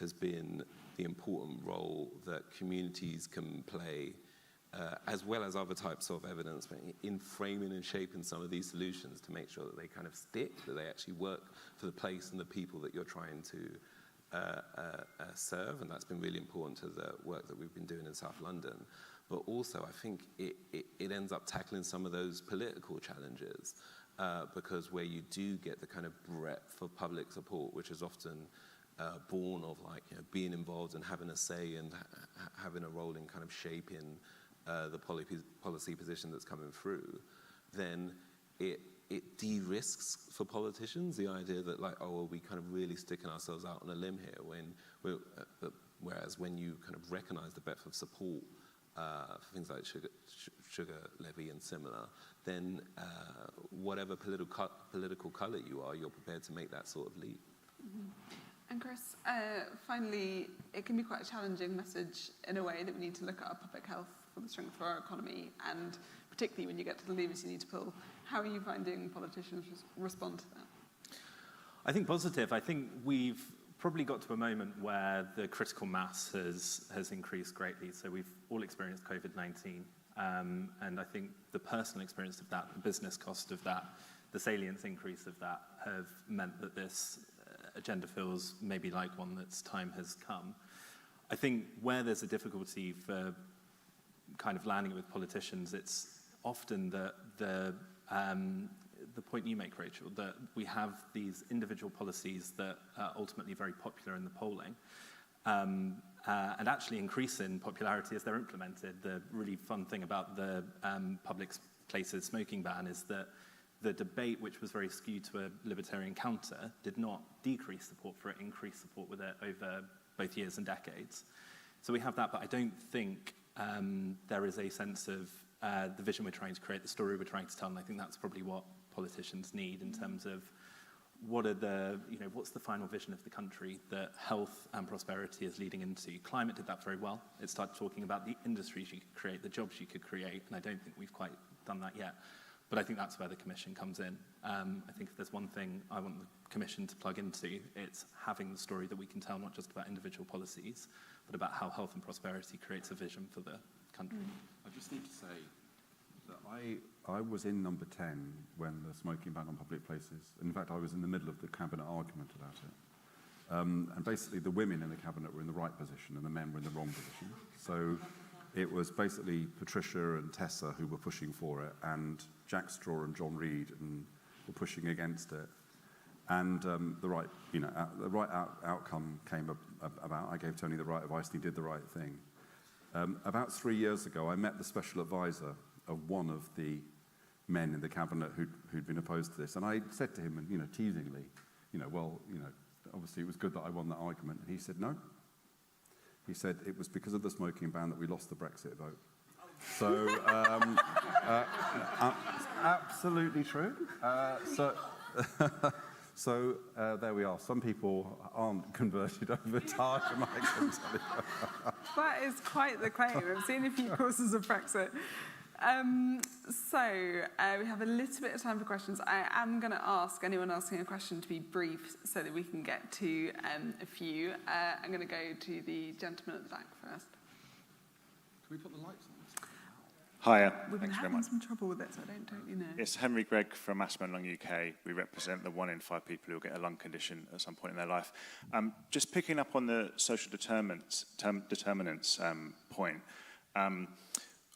has been the important role that communities can play, as well as other types of evidence, in framing and shaping some of these solutions to make sure that they kind of stick, that they actually work for the place and the people that you're trying to serve. And that's been really important to the work that we've been doing in South London. But also, I think it ends up tackling some of those political challenges, because where you do get the kind of breadth of public support, which is often born of, like, being involved and having a say and having a role in kind of shaping the policy position that's coming through, then it de-risks for politicians the idea that, like, oh, well, we kind of really sticking ourselves out on a limb here, whereas when you kind of recognise the breadth of support for things like sugar levy and similar, then whatever political colour you are, you're prepared to make that sort of leap. Mm-hmm. And Chris, finally, it can be quite a challenging message in a way that we need to look at our public health for the strength of our economy, and particularly when you get to the levers you need to pull. How are you finding politicians respond to that? I think positive. I think we've probably got to a moment where the critical mass has increased greatly. So we've all experienced COVID-19, and I think the personal experience of that, the business cost of that, the salience increase of that have meant that this agenda feels maybe like one that's time has come. I think where there's a difficulty for kind of landing it with politicians, it's often the point you make, Rachel, that we have these individual policies that are ultimately very popular in the polling, and actually increase in popularity as they're implemented. The really fun thing about the public places smoking ban is that the debate, which was very skewed to a libertarian counter, did not decrease support for it, increased support with it over both years and decades. So we have that, but I don't think there is a sense of the vision we're trying to create, the story we're trying to tell, and I think that's probably what politicians need in terms of what's the final vision of the country that health and prosperity is leading into. Climate did that very well. It started talking about the industries you could create, the jobs you could create, and I don't think we've quite done that yet. But I think that's where the Commission comes in. I think if there's one thing I want the Commission to plug into, it's having the story that we can tell, not just about individual policies, but about how health and prosperity creates a vision for the country. I just need to say that I was in number 10 when the smoking ban on public places. In fact, I was in the middle of the cabinet argument about it. And basically, the women in the cabinet were in the right position and the men were in the wrong position. So it was basically Patricia and Tessa who were pushing for it, and Jack Straw and John Reid were pushing against it. And the right outcome came about. I gave Tony the right advice, and he did the right thing. About 3 years ago, I met the special advisor of one of the men in the cabinet who'd been opposed to this, and I said to him, teasingly, obviously it was good that I won that argument, and he said no. He said it was because of the smoking ban that we lost the Brexit vote. So, absolutely true. So there we are. Some people aren't converted over time, I can tell you. That is quite the claim. I've seen a few courses of Brexit. We have a little bit of time for questions. I am going to ask anyone asking a question to be brief so that we can get to a few. I'm going to go to the gentleman at the back first. Can we put the lights on? Hi, We've been thanks very having much. some trouble with it, so I don't totally know. It's Henry Gregg from Asthma and Lung UK. We represent the 1 in 5 people who will get a lung condition at some point in their life. Just picking up on the social determinants point,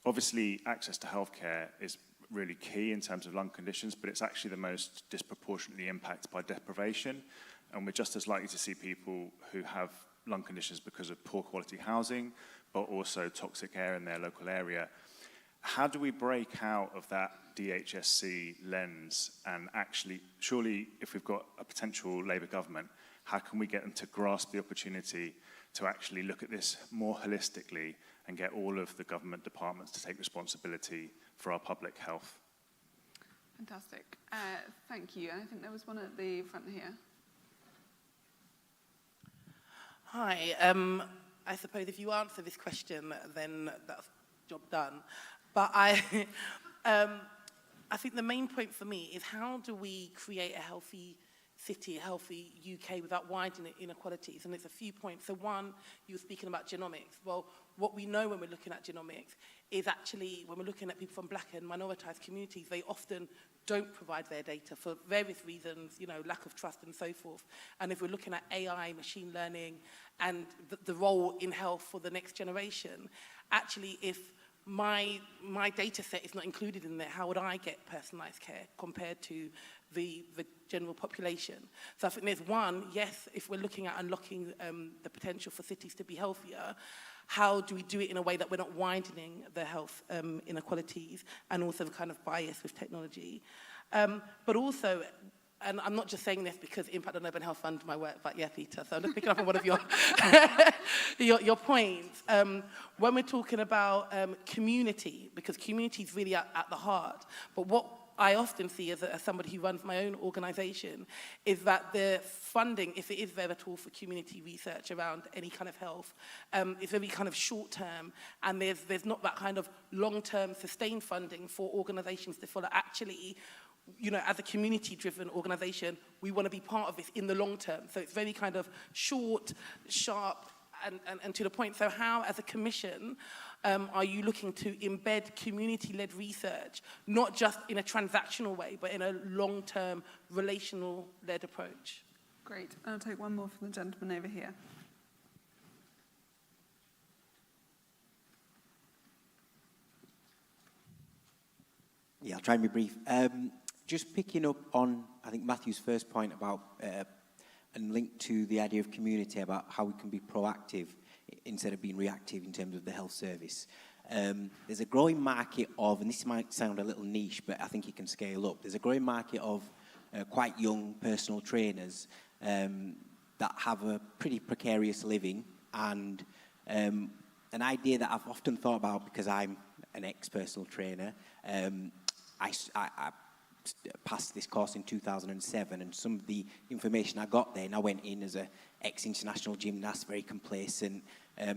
obviously access to healthcare is really key in terms of lung conditions, but it's actually the most disproportionately impacted by deprivation. And we're just as likely to see people who have lung conditions because of poor quality housing, but also toxic air in their local area. How do we break out of that DHSC lens and actually, surely if we've got a potential Labour government, how can we get them to grasp the opportunity to actually look at this more holistically and get all of the government departments to take responsibility for our public health? Fantastic. Thank you. And I think there was one at the front here. Hi. I suppose if you answer this question, then that's job done. But I think the main point for me is how do we create a healthy city, a healthy UK without widening inequalities? And there's a few points. So one, you were speaking about genomics. Well, what we know when we're looking at genomics is actually when we're looking at people from black and minoritized communities, they often don't provide their data for various reasons, you know, lack of trust and so forth. And if we're looking at AI, machine learning, and the role in health for the next generation, actually if my data set is not included in there, how would I get personalized care compared to the general population? So I think there's one, yes, if we're looking at unlocking the potential for cities to be healthier, how do we do it in a way that we're not widening the health inequalities and also the kind of bias with technology? But also, and I'm not just saying this because Impact on Urban Health funds my work, but yeah, Peter, so I'm just picking up on one of your your points. When we're talking about community, because community is really at the heart, but what I often see as somebody who runs my own organisation is that the funding, if it is there at all for community research around any kind of health, is very kind of short term, and there's not that kind of long-term sustained funding for organisations to follow. Actually, you know, as a community-driven organisation, we want to be part of this in the long term. So it's very kind of short, sharp, and to the point. So how, as a commission, are you looking to embed community-led research, not just in a transactional way, but in a long-term, relational-led approach? Great. I'll take one more from the gentleman over here. Yeah, I'll try and be brief. Just picking up on, I think, Matthew's first point about, and linked to the idea of community, about how we can be proactive instead of being reactive in terms of the health service. There's a growing market of, and this might sound a little niche, but I think it can scale up. There's a growing market of quite young personal trainers that have a pretty precarious living, and an idea that I've often thought about because I'm an ex-personal trainer. I passed this course in 2007, and some of the information I got then, I went in as an ex-international gymnast, very complacent.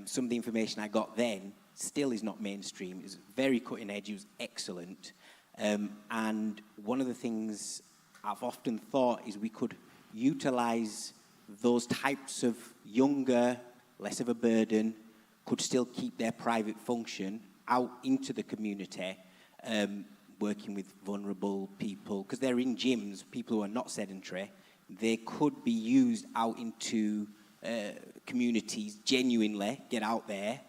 Some of the information I got then still is not mainstream. It was very cutting edge, it was excellent. And one of the things I've often thought is we could utilize those types of younger, less of a burden, could still keep their private function out into the community, working with vulnerable people, because they're in gyms, people who are not sedentary. They could be used out into communities, genuinely get out there,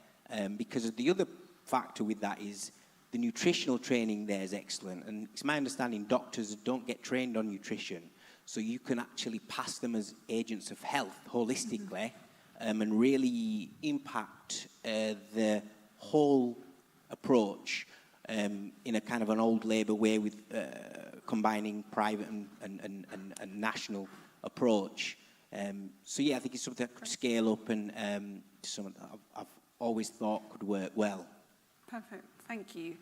because the other factor with that is the nutritional training there is excellent, and it's my understanding doctors don't get trained on nutrition, so you can actually pass them as agents of health holistically, and really impact the whole approach in a kind of an old Labour way with combining private and national approach. So yeah, I think it's something that could scale up, and something that I've always thought could work well. Perfect, thank you.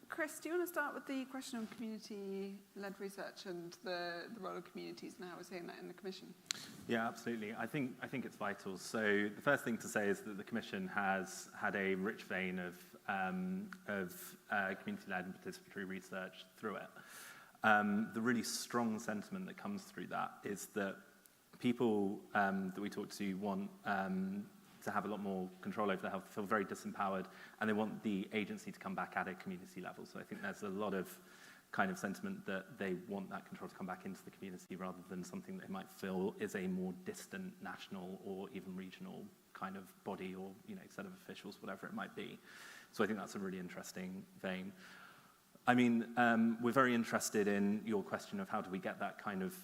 Chris, do you want to start with the question on community-led research and the role of communities and how we're seeing that in the Commission? Yeah, absolutely. I think it's vital. So the first thing to say is that the Commission has had a rich vein of community-led and participatory research through it. The really strong sentiment that comes through that is that people that we talk to want to have a lot more control over their health, feel very disempowered, and they want the agency to come back at a community level. So I think there's a lot of kind of sentiment that they want that control to come back into the community rather than something they might feel is a more distant national or even regional kind of body or, you know, set of officials, whatever it might be. So I think that's a really interesting vein. I mean, we're very interested in your question of how do we get that kind of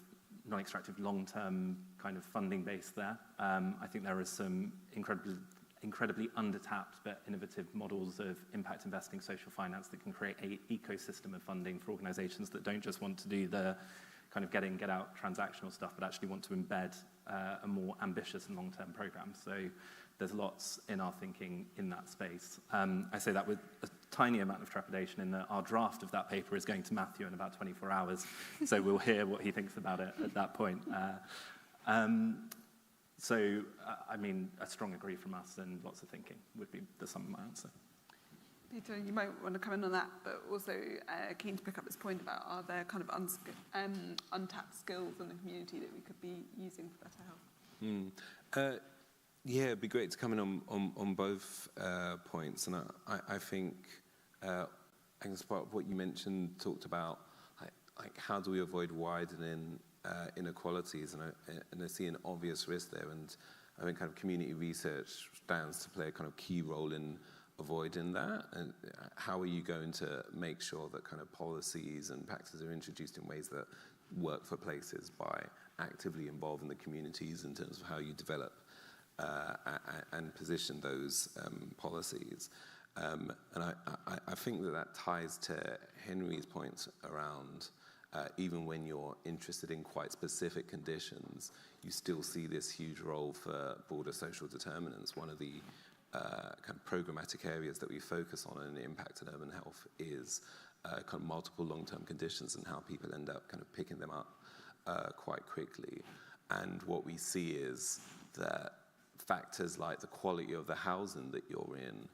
non-extractive long-term kind of funding base there. I think there are some incredibly undertapped but innovative models of impact investing, social finance that can create an ecosystem of funding for organizations that don't just want to do the kind of get in, get out transactional stuff, but actually want to embed a more ambitious and long-term program. So there's lots in our thinking in that space. I say that with a tiny amount of trepidation in that our draft of that paper is going to Matthew in about 24 hours, so we'll hear what he thinks about it at that point. So, I mean, a strong agree from us and lots of thinking would be the sum of my answer. Peter, you might want to come in on that, but also keen to pick up this point about are there kind of untapped skills in the community that we could be using for better health? Yeah, it'd be great to come in on both points, and I think as part of what you mentioned, talked about like how do we avoid widening inequalities, and I see an obvious risk there, and I think kind of community research stands to play a kind of key role in avoiding that. And how are you going to make sure that kind of policies and practices are introduced in ways that work for places by actively involving the communities in terms of how you develop and position those policies. And I think that ties to Henry's points around even when you're interested in quite specific conditions, you still see this huge role for broader social determinants. One of the kind of programmatic areas that we focus on in impact on urban health is kind of multiple long-term conditions and how people end up kind of picking them up quite quickly. And what we see is that factors like the quality of the housing that you're in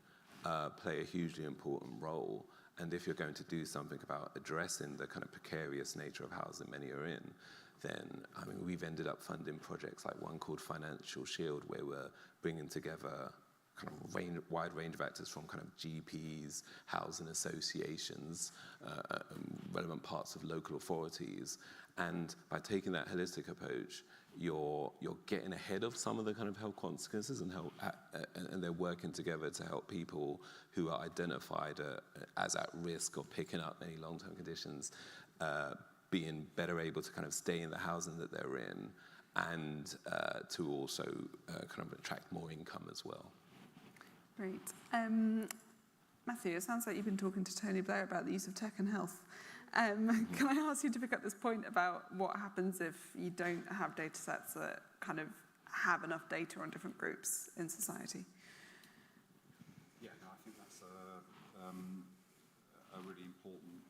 play a hugely important role. And if you're going to do something about addressing the kind of precarious nature of housing many are in, then, I mean, we've ended up funding projects like one called Financial Shield, where we're bringing together kind of wide range of actors from kind of GPs, housing associations, relevant parts of local authorities. And by taking that holistic approach, you're getting ahead of some of the kind of health consequences and they're working together to help people who are identified as at risk of picking up any long-term conditions, being better able to kind of stay in the housing that they're in, and to also kind of attract more income as well. Great. Matthew, it sounds like you've been talking to Tony Blair about the use of tech in health. Can I ask you to pick up this point about what happens if you don't have data sets that kind of have enough data on different groups in society? Yeah, no, I think that's a really important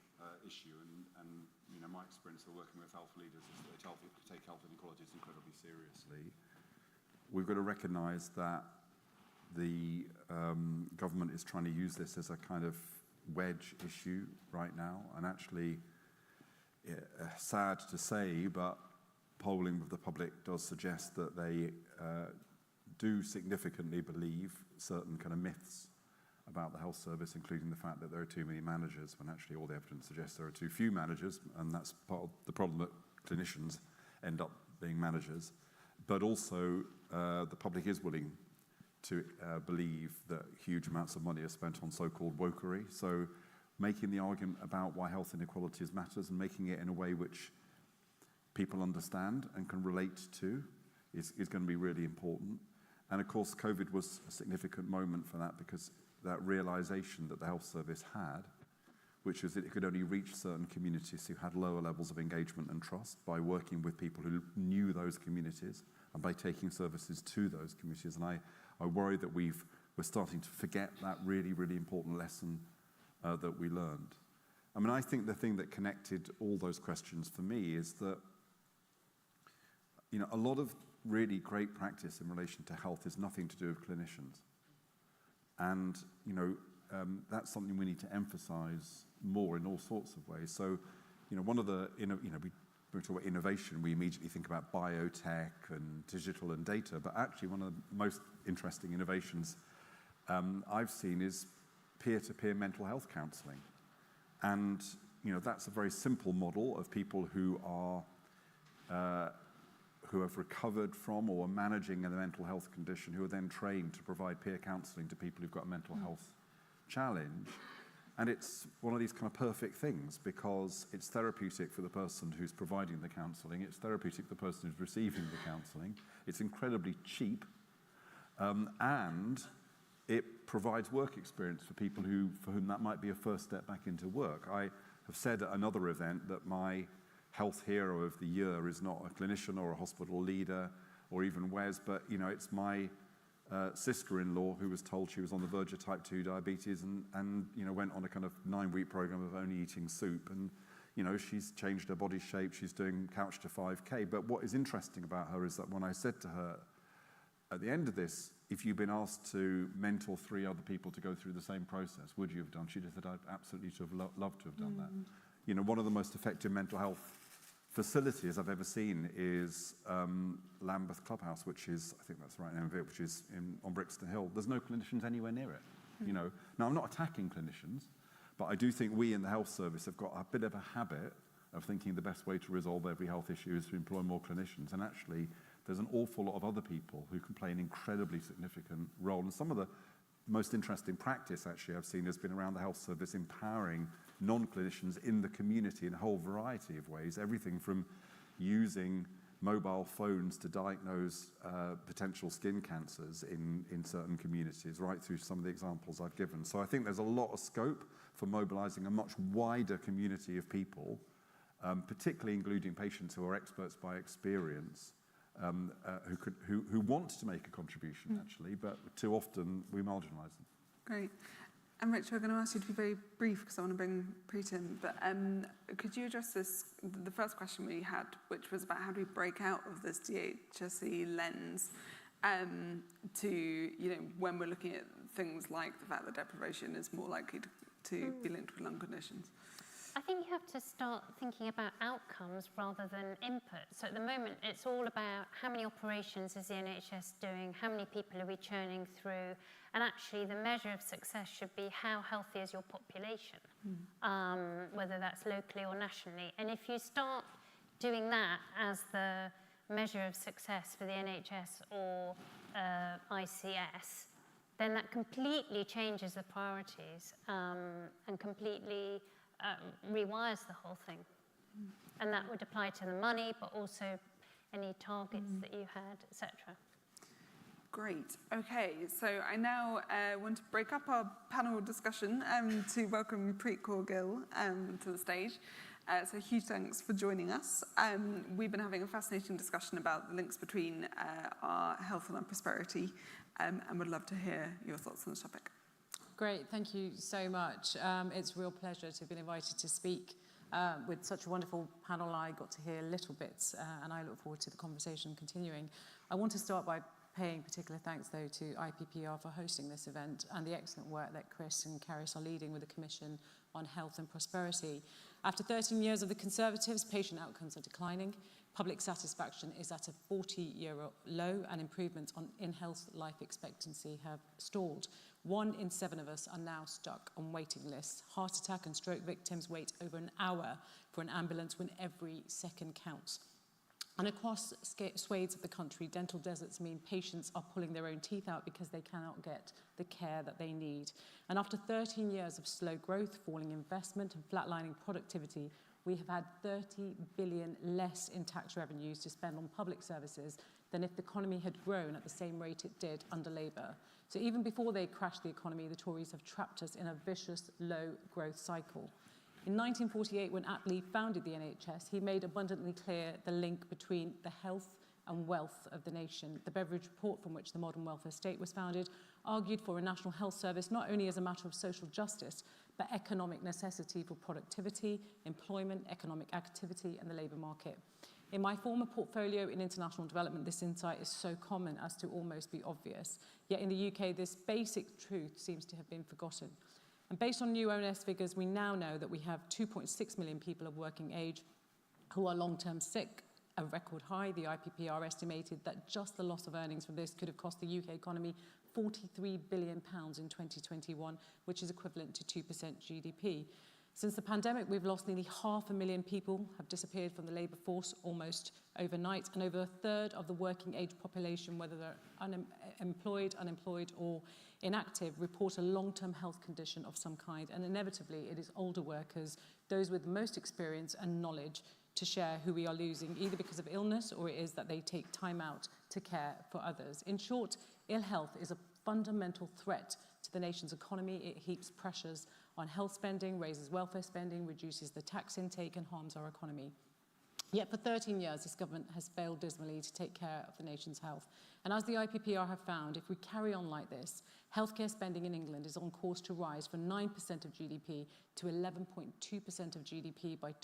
issue, and you know, my experience of working with health leaders is that they take health inequalities incredibly seriously. We've got to recognise that the government is trying to use this as a kind of wedge issue right now, and actually, sad to say, but polling of the public does suggest that they do significantly believe certain kind of myths about the health service, including the fact that there are too many managers, when actually all the evidence suggests there are too few managers, and that's part of the problem that clinicians end up being managers. But also, the public is willing to believe that huge amounts of money are spent on so-called wokery. So making the argument about why health inequalities matters and making it in a way which people understand and can relate to is going to be really important. And of course, COVID was a significant moment for that, because that realization that the health service had, which was that it could only reach certain communities who had lower levels of engagement and trust by working with people who knew those communities and by taking services to those communities. And I worry that we're starting to forget that really, really important lesson that we learned. I mean, I think the thing that connected all those questions for me is that, you know, a lot of really great practice in relation to health is nothing to do with clinicians. And, you know, that's something we need to emphasize more in all sorts of ways. So, you know, one of the, we when we talk about innovation, we immediately think about biotech and digital and data, but actually one of the most interesting innovations I've seen is peer-to-peer mental health counselling. And, that's a very simple model of people who have recovered from or are managing a mental health condition, who are then trained to provide peer counselling to people who've got a mental health challenge. And it's one of these kind of perfect things because it's therapeutic for the person who's providing the counselling, it's therapeutic for the person who's receiving the counselling, it's incredibly cheap, and it provides work experience for people for whom that might be a first step back into work. I have said at another event that my health hero of the year is not a clinician or a hospital leader or even Wes, but it's my sister-in-law who was told she was on the verge of type 2 diabetes and went on a kind of 9-week program of only eating soup, and she's changed her body shape, she's doing couch to 5K. But what is interesting about her is that when I said to her at the end of this, if you've been asked to mentor 3 other people to go through the same process, would you have done? She just said, I'd absolutely loved to have done that. One of the most effective mental health facilities I've ever seen is Lambeth Clubhouse, which is, I think that's the right name of it, which is on Brixton Hill. There's no clinicians anywhere near it. Now, I'm not attacking clinicians, but I do think we in the health service have got a bit of a habit of thinking the best way to resolve every health issue is to employ more clinicians. And actually, there's an awful lot of other people who can play an incredibly significant role. And some of the most interesting practice, actually, I've seen has been around the health service empowering non-clinicians in the community in a whole variety of ways, everything from using mobile phones to diagnose potential skin cancers in certain communities, right through some of the examples I've given. So I think there's a lot of scope for mobilizing a much wider community of people, particularly including patients who are experts by experience, who want to make a contribution, actually, but too often we marginalize them. Great. And Rich, we're going to ask you to be very brief because I want to bring Preet in, but could you address the first question we had, which was about how do we break out of this DHSE lens to, when we're looking at things like the fact that deprivation is more likely to be linked with lung conditions? I think you have to start thinking about outcomes rather than input. So at the moment, it's all about how many operations is the NHS doing, how many people are we churning through, and actually the measure of success should be how healthy is your population, whether that's locally or nationally. And if you start doing that as the measure of success for the NHS or ICS, then that completely changes the priorities and completely rewires the whole thing. And that would apply to the money, but also any targets that you had, etc. Great. Okay, so I now want to break up our panel discussion to welcome Preet Kaur Gill to the stage. So huge thanks for joining us. We've been having a fascinating discussion about the links between our health and our prosperity, and would love to hear your thoughts on the topic. Great, thank you so much. It's a real pleasure to have been invited to speak with such a wonderful panel. I got to hear little bits, and I look forward to the conversation continuing. I want to start by paying particular thanks, though, to IPPR for hosting this event and the excellent work that Chris and Caris are leading with the Commission on Health and Prosperity. After 13 years of the Conservatives, patient outcomes are declining. Public satisfaction is at a 40-year low, and improvements in health life expectancy have stalled. 1 in 7 of us are now stuck on waiting lists. Heart attack and stroke victims wait over an hour for an ambulance when every second counts. And across swathes of the country, dental deserts mean patients are pulling their own teeth out because they cannot get the care that they need. And after 13 years of slow growth, falling investment and flatlining productivity, we have had 30 billion less in tax revenues to spend on public services than if the economy had grown at the same rate it did under Labour. So even before they crashed the economy, the Tories have trapped us in a vicious low growth cycle. In 1948, when Attlee founded the NHS, he made abundantly clear the link between the health and wealth of the nation. The Beveridge Report, from which the modern welfare state was founded, argued for a national health service not only as a matter of social justice, but economic necessity for productivity, employment, economic activity, and the labour market. In my former portfolio in international development, this insight is so common as to almost be obvious. Yet in the UK, this basic truth seems to have been forgotten. And based on new ONS figures, we now know that we have 2.6 million people of working age who are long-term sick, a record high. The IPPR estimated that just the loss of earnings from this could have cost the UK economy £43 billion in 2021, which is equivalent to 2% GDP. Since the pandemic, we've lost nearly 500,000 people, have disappeared from the labour force almost overnight, and over a third of the working age population, whether they're unemployed, or inactive, report a long-term health condition of some kind. And inevitably, it is older workers, those with the most experience and knowledge, to share who we are losing, either because of illness or it is that they take time out to care for others. In short, ill health is a fundamental threat to the nation's economy. It heaps pressures on health spending, raises welfare spending, reduces the tax intake and harms our economy. Yet for 13 years, this government has failed dismally to take care of the nation's health. And as the IPPR have found, if we carry on like this, healthcare spending in England is on course to rise from 9% of GDP to 11.2% of GDP by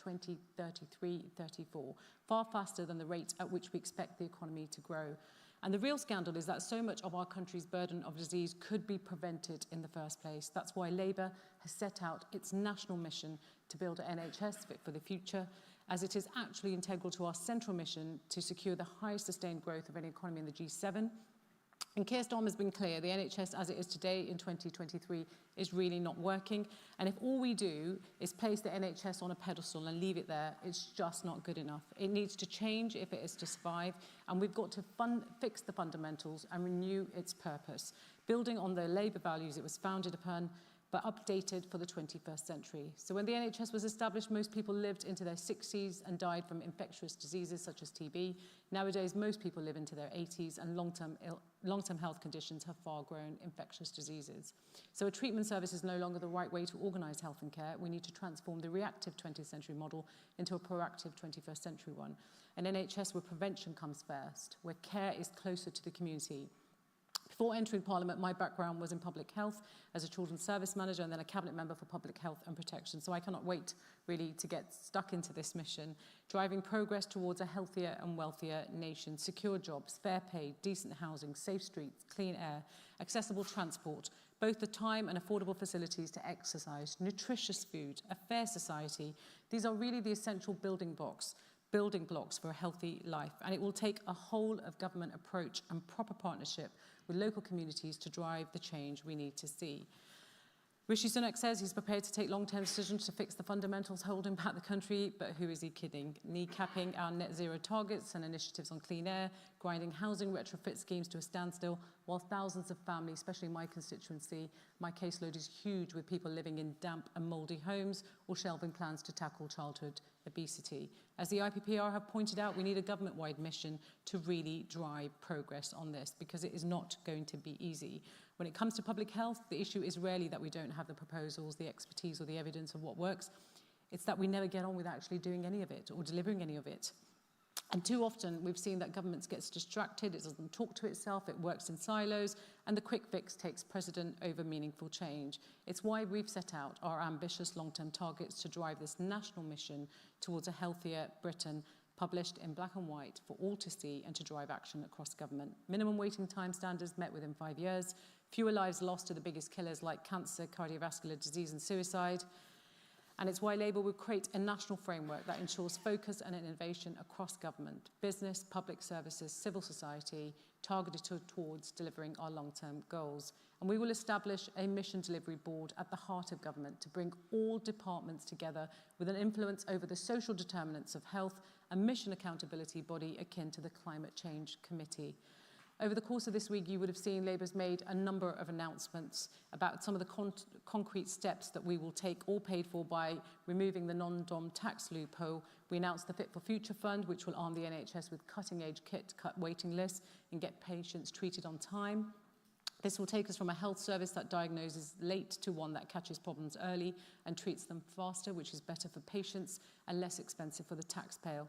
2033-34, far faster than the rate at which we expect the economy to grow. And the real scandal is that so much of our country's burden of disease could be prevented in the first place. That's why Labour has set out its national mission to build an NHS fit for the future, as it is actually integral to our central mission to secure the highest sustained growth of any economy in the G7. And Keir Starmer has been clear, the NHS as it is today in 2023 is really not working. And if all we do is place the NHS on a pedestal and leave it there, it's just not good enough. It needs to change if it is to survive, and we've got to fix the fundamentals and renew its purpose, building on the Labour values it was founded upon, but updated for the 21st century. So when the NHS was established, most people lived into their 60s and died from infectious diseases such as TB. Nowadays, most people live into their 80s, and long-term health conditions have far-grown infectious diseases. So a treatment service is no longer the right way to organise health and care. We need to transform the reactive 20th century model into a proactive 21st century one. An NHS where prevention comes first, where care is closer to the community. Before entering Parliament, my background was in public health as a children's service manager and then a cabinet member for public health and protection. So I cannot wait really to get stuck into this mission, driving progress towards a healthier and wealthier nation, secure jobs, fair pay, decent housing, safe streets, clean air, accessible transport, both the time and affordable facilities to exercise, nutritious food, a fair society. These are really the essential building blocks for a healthy life. And it will take a whole of government approach and proper partnership with local communities to drive the change we need to see. Rishi Sunak says he's prepared to take long-term decisions to fix the fundamentals holding back the country, but who is he kidding? Kneecapping our net zero targets and initiatives on clean air, grinding housing retrofit schemes to a standstill, while thousands of families, especially in my constituency, my caseload is huge with people living in damp and mouldy homes, or shelving plans to tackle childhood obesity. As the IPPR have pointed out, we need a government-wide mission to really drive progress on this, because it is not going to be easy. When it comes to public health, the issue is rarely that we don't have the proposals, the expertise, or the evidence of what works. It's that we never get on with actually doing any of it or delivering any of it. And too often, we've seen that government gets distracted, it doesn't talk to itself, it works in silos, and the quick fix takes precedent over meaningful change. It's why we've set out our ambitious long-term targets to drive this national mission towards a healthier Britain, published in black and white for all to see, and to drive action across government. Minimum waiting time standards met within 5 years, fewer lives lost to the biggest killers like cancer, cardiovascular disease and suicide. And it's why Labour will create a national framework that ensures focus and innovation across government, business, public services, civil society, targeted towards delivering our long-term goals. And we will establish a mission delivery board at the heart of government to bring all departments together with an influence over the social determinants of health, a mission accountability body akin to the Climate Change Committee. Over the course of this week, you would have seen Labour's made a number of announcements about some of the concrete steps that we will take, all paid for by removing the non-dom tax loophole. We announced the Fit for Future Fund, which will arm the NHS with cutting-edge kit, cut waiting lists, and get patients treated on time. This will take us from a health service that diagnoses late to one that catches problems early and treats them faster, which is better for patients and less expensive for the taxpayer.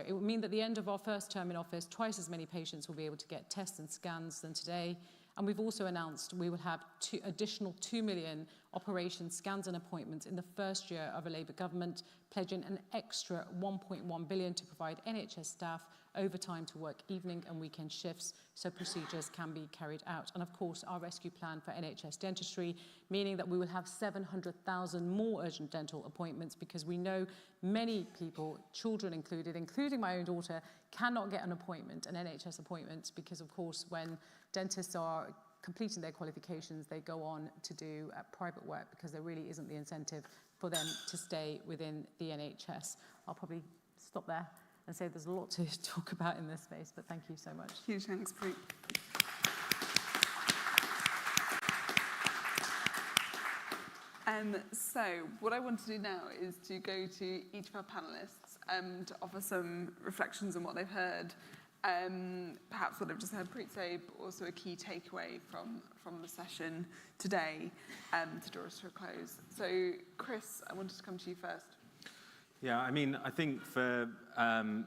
It would mean that at the end of our first term in office, twice as many patients will be able to get tests and scans than today, And we've also announced we will have additional 2 million operation scans and appointments in the first year of a Labour government, pledging an extra 1.1 billion to provide NHS staff overtime to work evening and weekend shifts so procedures can be carried out. And of course, our rescue plan for NHS dentistry, meaning that we will have 700,000 more urgent dental appointments, because we know many people, children included, including my own daughter, cannot get an appointment, an NHS appointment, because of course when dentists are completing their qualifications, they go on to do private work because there really isn't the incentive for them to stay within the NHS. I'll probably stop there and say there's a lot to talk about in this space, but thank you so much. Huge thanks, Preet. So what I want to do now is to go to each of our panellists to offer some reflections on what they've heard, perhaps what I've just heard Preet say, but also a key takeaway from the session today to draw us to a close. So Chris, I wanted to come to you first. Yeah, I mean, I think for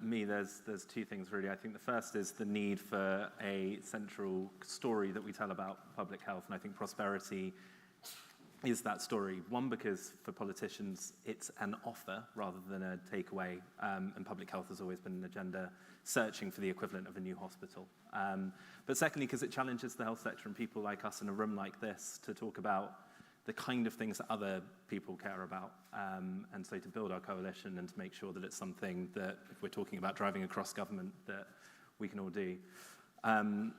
me, there's two things really. I think the first is the need for a central story that we tell about public health, and I think prosperity is that story. One, because for politicians, it's an offer rather than a takeaway, and public health has always been an agenda searching for the equivalent of a new hospital. But secondly, because it challenges the health sector and people like us in a room like this to talk about the kind of things that other people care about. And so to build our coalition and to make sure that it's something that, if we're talking about driving across government, that we can all do. And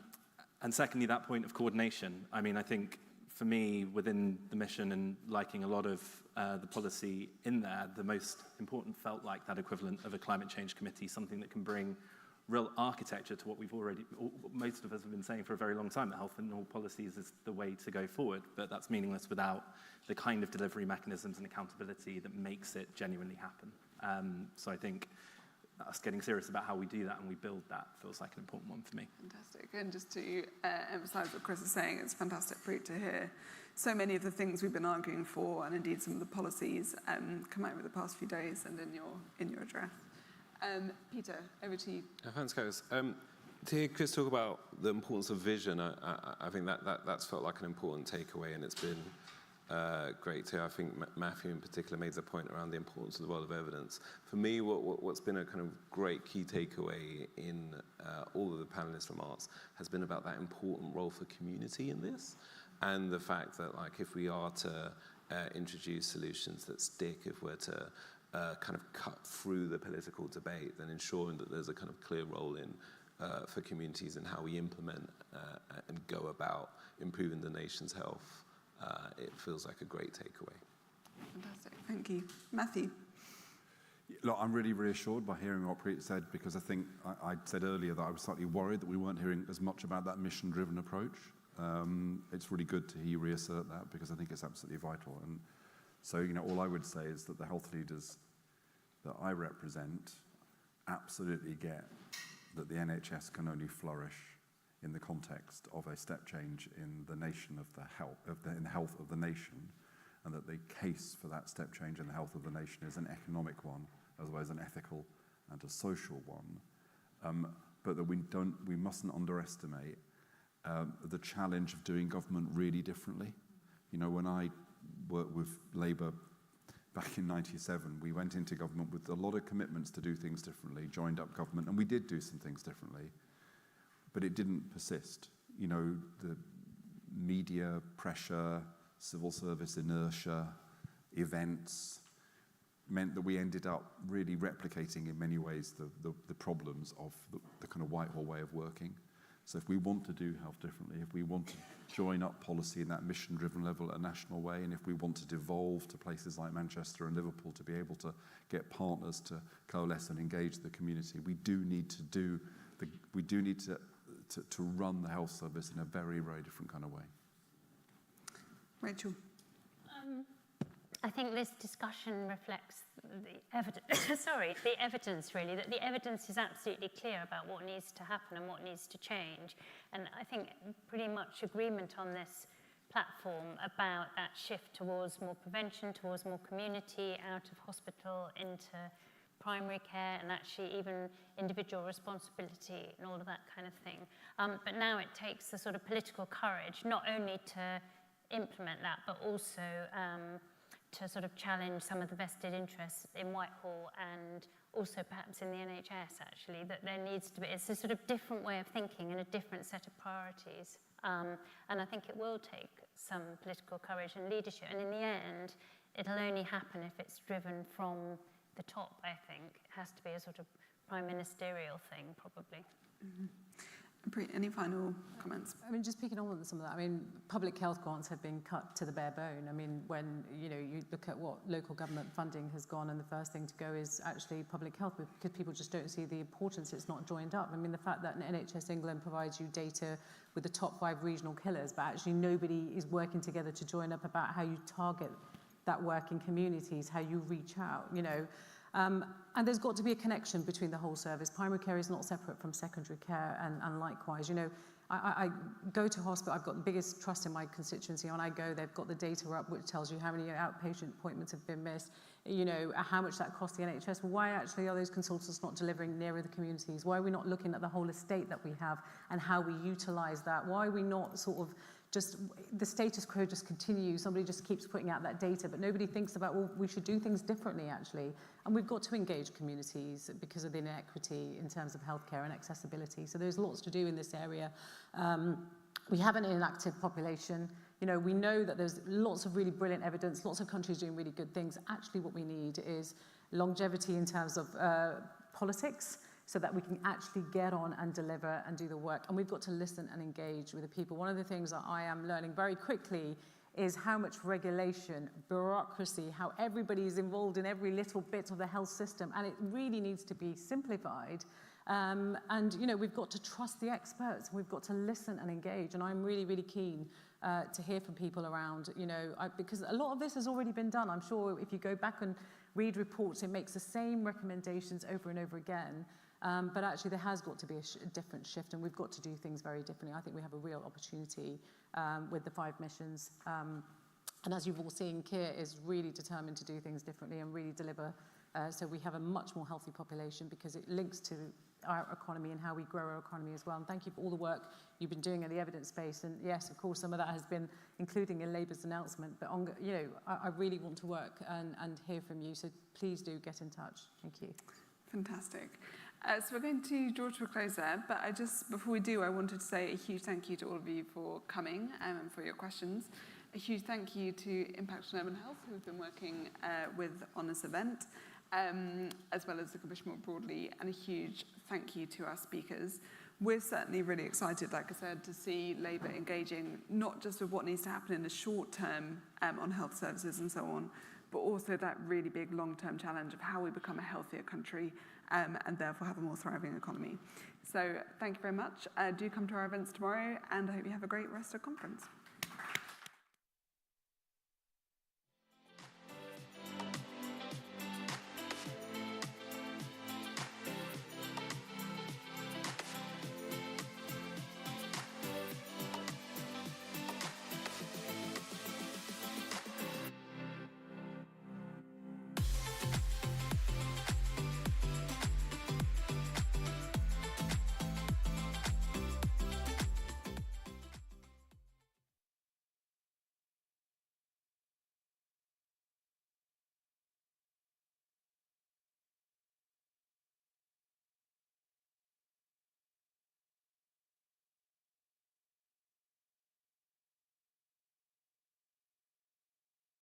secondly, that point of coordination. I mean, I think for me, within the mission and liking a lot of the policy in there, the most important felt like that equivalent of a climate change committee, something that can bring real architecture to what most of us have been saying for a very long time, that health and all policies is the way to go forward, but that's meaningless without the kind of delivery mechanisms and accountability that makes it genuinely happen. So I think us getting serious about how we do that and we build that feels like an important one for me. Fantastic. And just to emphasise what Chris is saying, it's fantastic for you to hear so many of the things we've been arguing for, and indeed some of the policies come out over the past few days and in your address. Peter, over to you. Thanks, guys. To hear Chris talk about the importance of vision, I think that's felt like an important takeaway, and it's been great too. I think Matthew in particular made the point around the importance of the world of evidence. For me, what's been a kind of great key takeaway in all of the panelists' remarks has been about that important role for community in this, and the fact that, like, if we are to introduce solutions that stick, if we're to kind of cut through the political debate, then ensuring that there's a kind of clear role in for communities in how we implement and go about improving the nation's health. It feels like a great takeaway. Fantastic, thank you. Matthew? Look, I'm really reassured by hearing what Preet said, because I think I said earlier that I was slightly worried that we weren't hearing as much about that mission-driven approach. It's really good to hear you reassert that, because I think it's absolutely vital. And so, all I would say is that the health leaders that I represent absolutely get that the NHS can only flourish in the context of a step change in the nation of the health of the nation, and that the case for that step change in the health of the nation is an economic one, as well as an ethical and a social one. But that we mustn't underestimate the challenge of doing government really differently. When I worked with Labour back in '97, we went into government with a lot of commitments to do things differently, joined up government, and we did do some things differently, but it didn't persist. The media pressure, civil service inertia, events meant that we ended up really replicating in many ways the problems of the kind of Whitehall way of working. So if we want to do health differently, if we want to join up policy in that mission-driven level at a national way, and if we want to devolve to places like Manchester and Liverpool to be able to get partners to coalesce and engage the community, we do need to run the health service in a very, very different kind of way. Rachel? I think this discussion reflects the evidence, the evidence really, that the evidence is absolutely clear about what needs to happen and what needs to change. And I think pretty much agreement on this platform about that shift towards more prevention, towards more community, out of hospital into primary care and actually even individual responsibility and all of that kind of thing. But now it takes the sort of political courage, not only to implement that, but also to sort of challenge some of the vested interests in Whitehall and also perhaps in the NHS, actually, that there needs to be, it's a sort of different way of thinking and a different set of priorities. And I think it will take some political courage and leadership. And in the end, it'll only happen if it's driven from the top, I think. It has to be a sort of prime ministerial thing, probably. Mm-hmm. Any final comments? I mean, just picking on some of that, I mean, public health grants have been cut to the bare bone. I mean, when, you look at what local government funding has gone, and the first thing to go is actually public health, because people just don't see the importance. It's not joined up. I mean, the fact that NHS England provides you data with the top 5 regional killers, but actually nobody is working together to join up about how you target that work in communities, how you reach out, and there's got to be a connection between the whole service. Primary care is not separate from secondary care, and likewise, I go to hospital, I've got the biggest trust in my constituency. When I go, they've got the data up which tells you how many outpatient appointments have been missed, how much that costs the NHS. Well, why actually are those consultants not delivering nearer the communities? Why are we not looking at the whole estate that we have and how we utilise that? Why are we not sort of just, the status quo just continues, somebody just keeps putting out that data, but nobody thinks about, well, we should do things differently, actually. And we've got to engage communities because of the inequity in terms of healthcare and accessibility. So there's lots to do in this area. We have an inactive population. We know that there's lots of really brilliant evidence, lots of countries doing really good things. Actually, what we need is longevity in terms of politics, so that we can actually get on and deliver and do the work. And we've got to listen and engage with the people. One of the things that I am learning very quickly is how much regulation, bureaucracy, how everybody is involved in every little bit of the health system, and it really needs to be simplified. We've got to trust the experts, we've got to listen and engage, and I'm really, really keen to hear from people around, because a lot of this has already been done. I'm sure if you go back and read reports, it makes the same recommendations over and over again. But actually, there has got to be a different shift, and we've got to do things very differently. I think we have a real opportunity with the 5 missions. And as you've all seen, Keir is really determined to do things differently and really deliver. So we have a much more healthy population because it links to our economy and how we grow our economy as well. And thank you for all the work you've been doing in the evidence space. And yes, of course, some of that has been including in Labour's announcement. But I really want to work and hear from you. So please do get in touch. Thank you. Fantastic. So we're going to draw to a close there, but before we do, I wanted to say a huge thank you to all of you for coming and for your questions. A huge thank you to Impact on Urban Health, who have been working on this event, as well as the Commission more broadly, and a huge thank you to our speakers. We're certainly really excited, like I said, to see Labour engaging not just with what needs to happen in the short term on health services and so on, but also that really big long-term challenge of how we become a healthier country and therefore have a more thriving economy. So thank you very much. Do come to our events tomorrow, and I hope you have a great rest of the conference.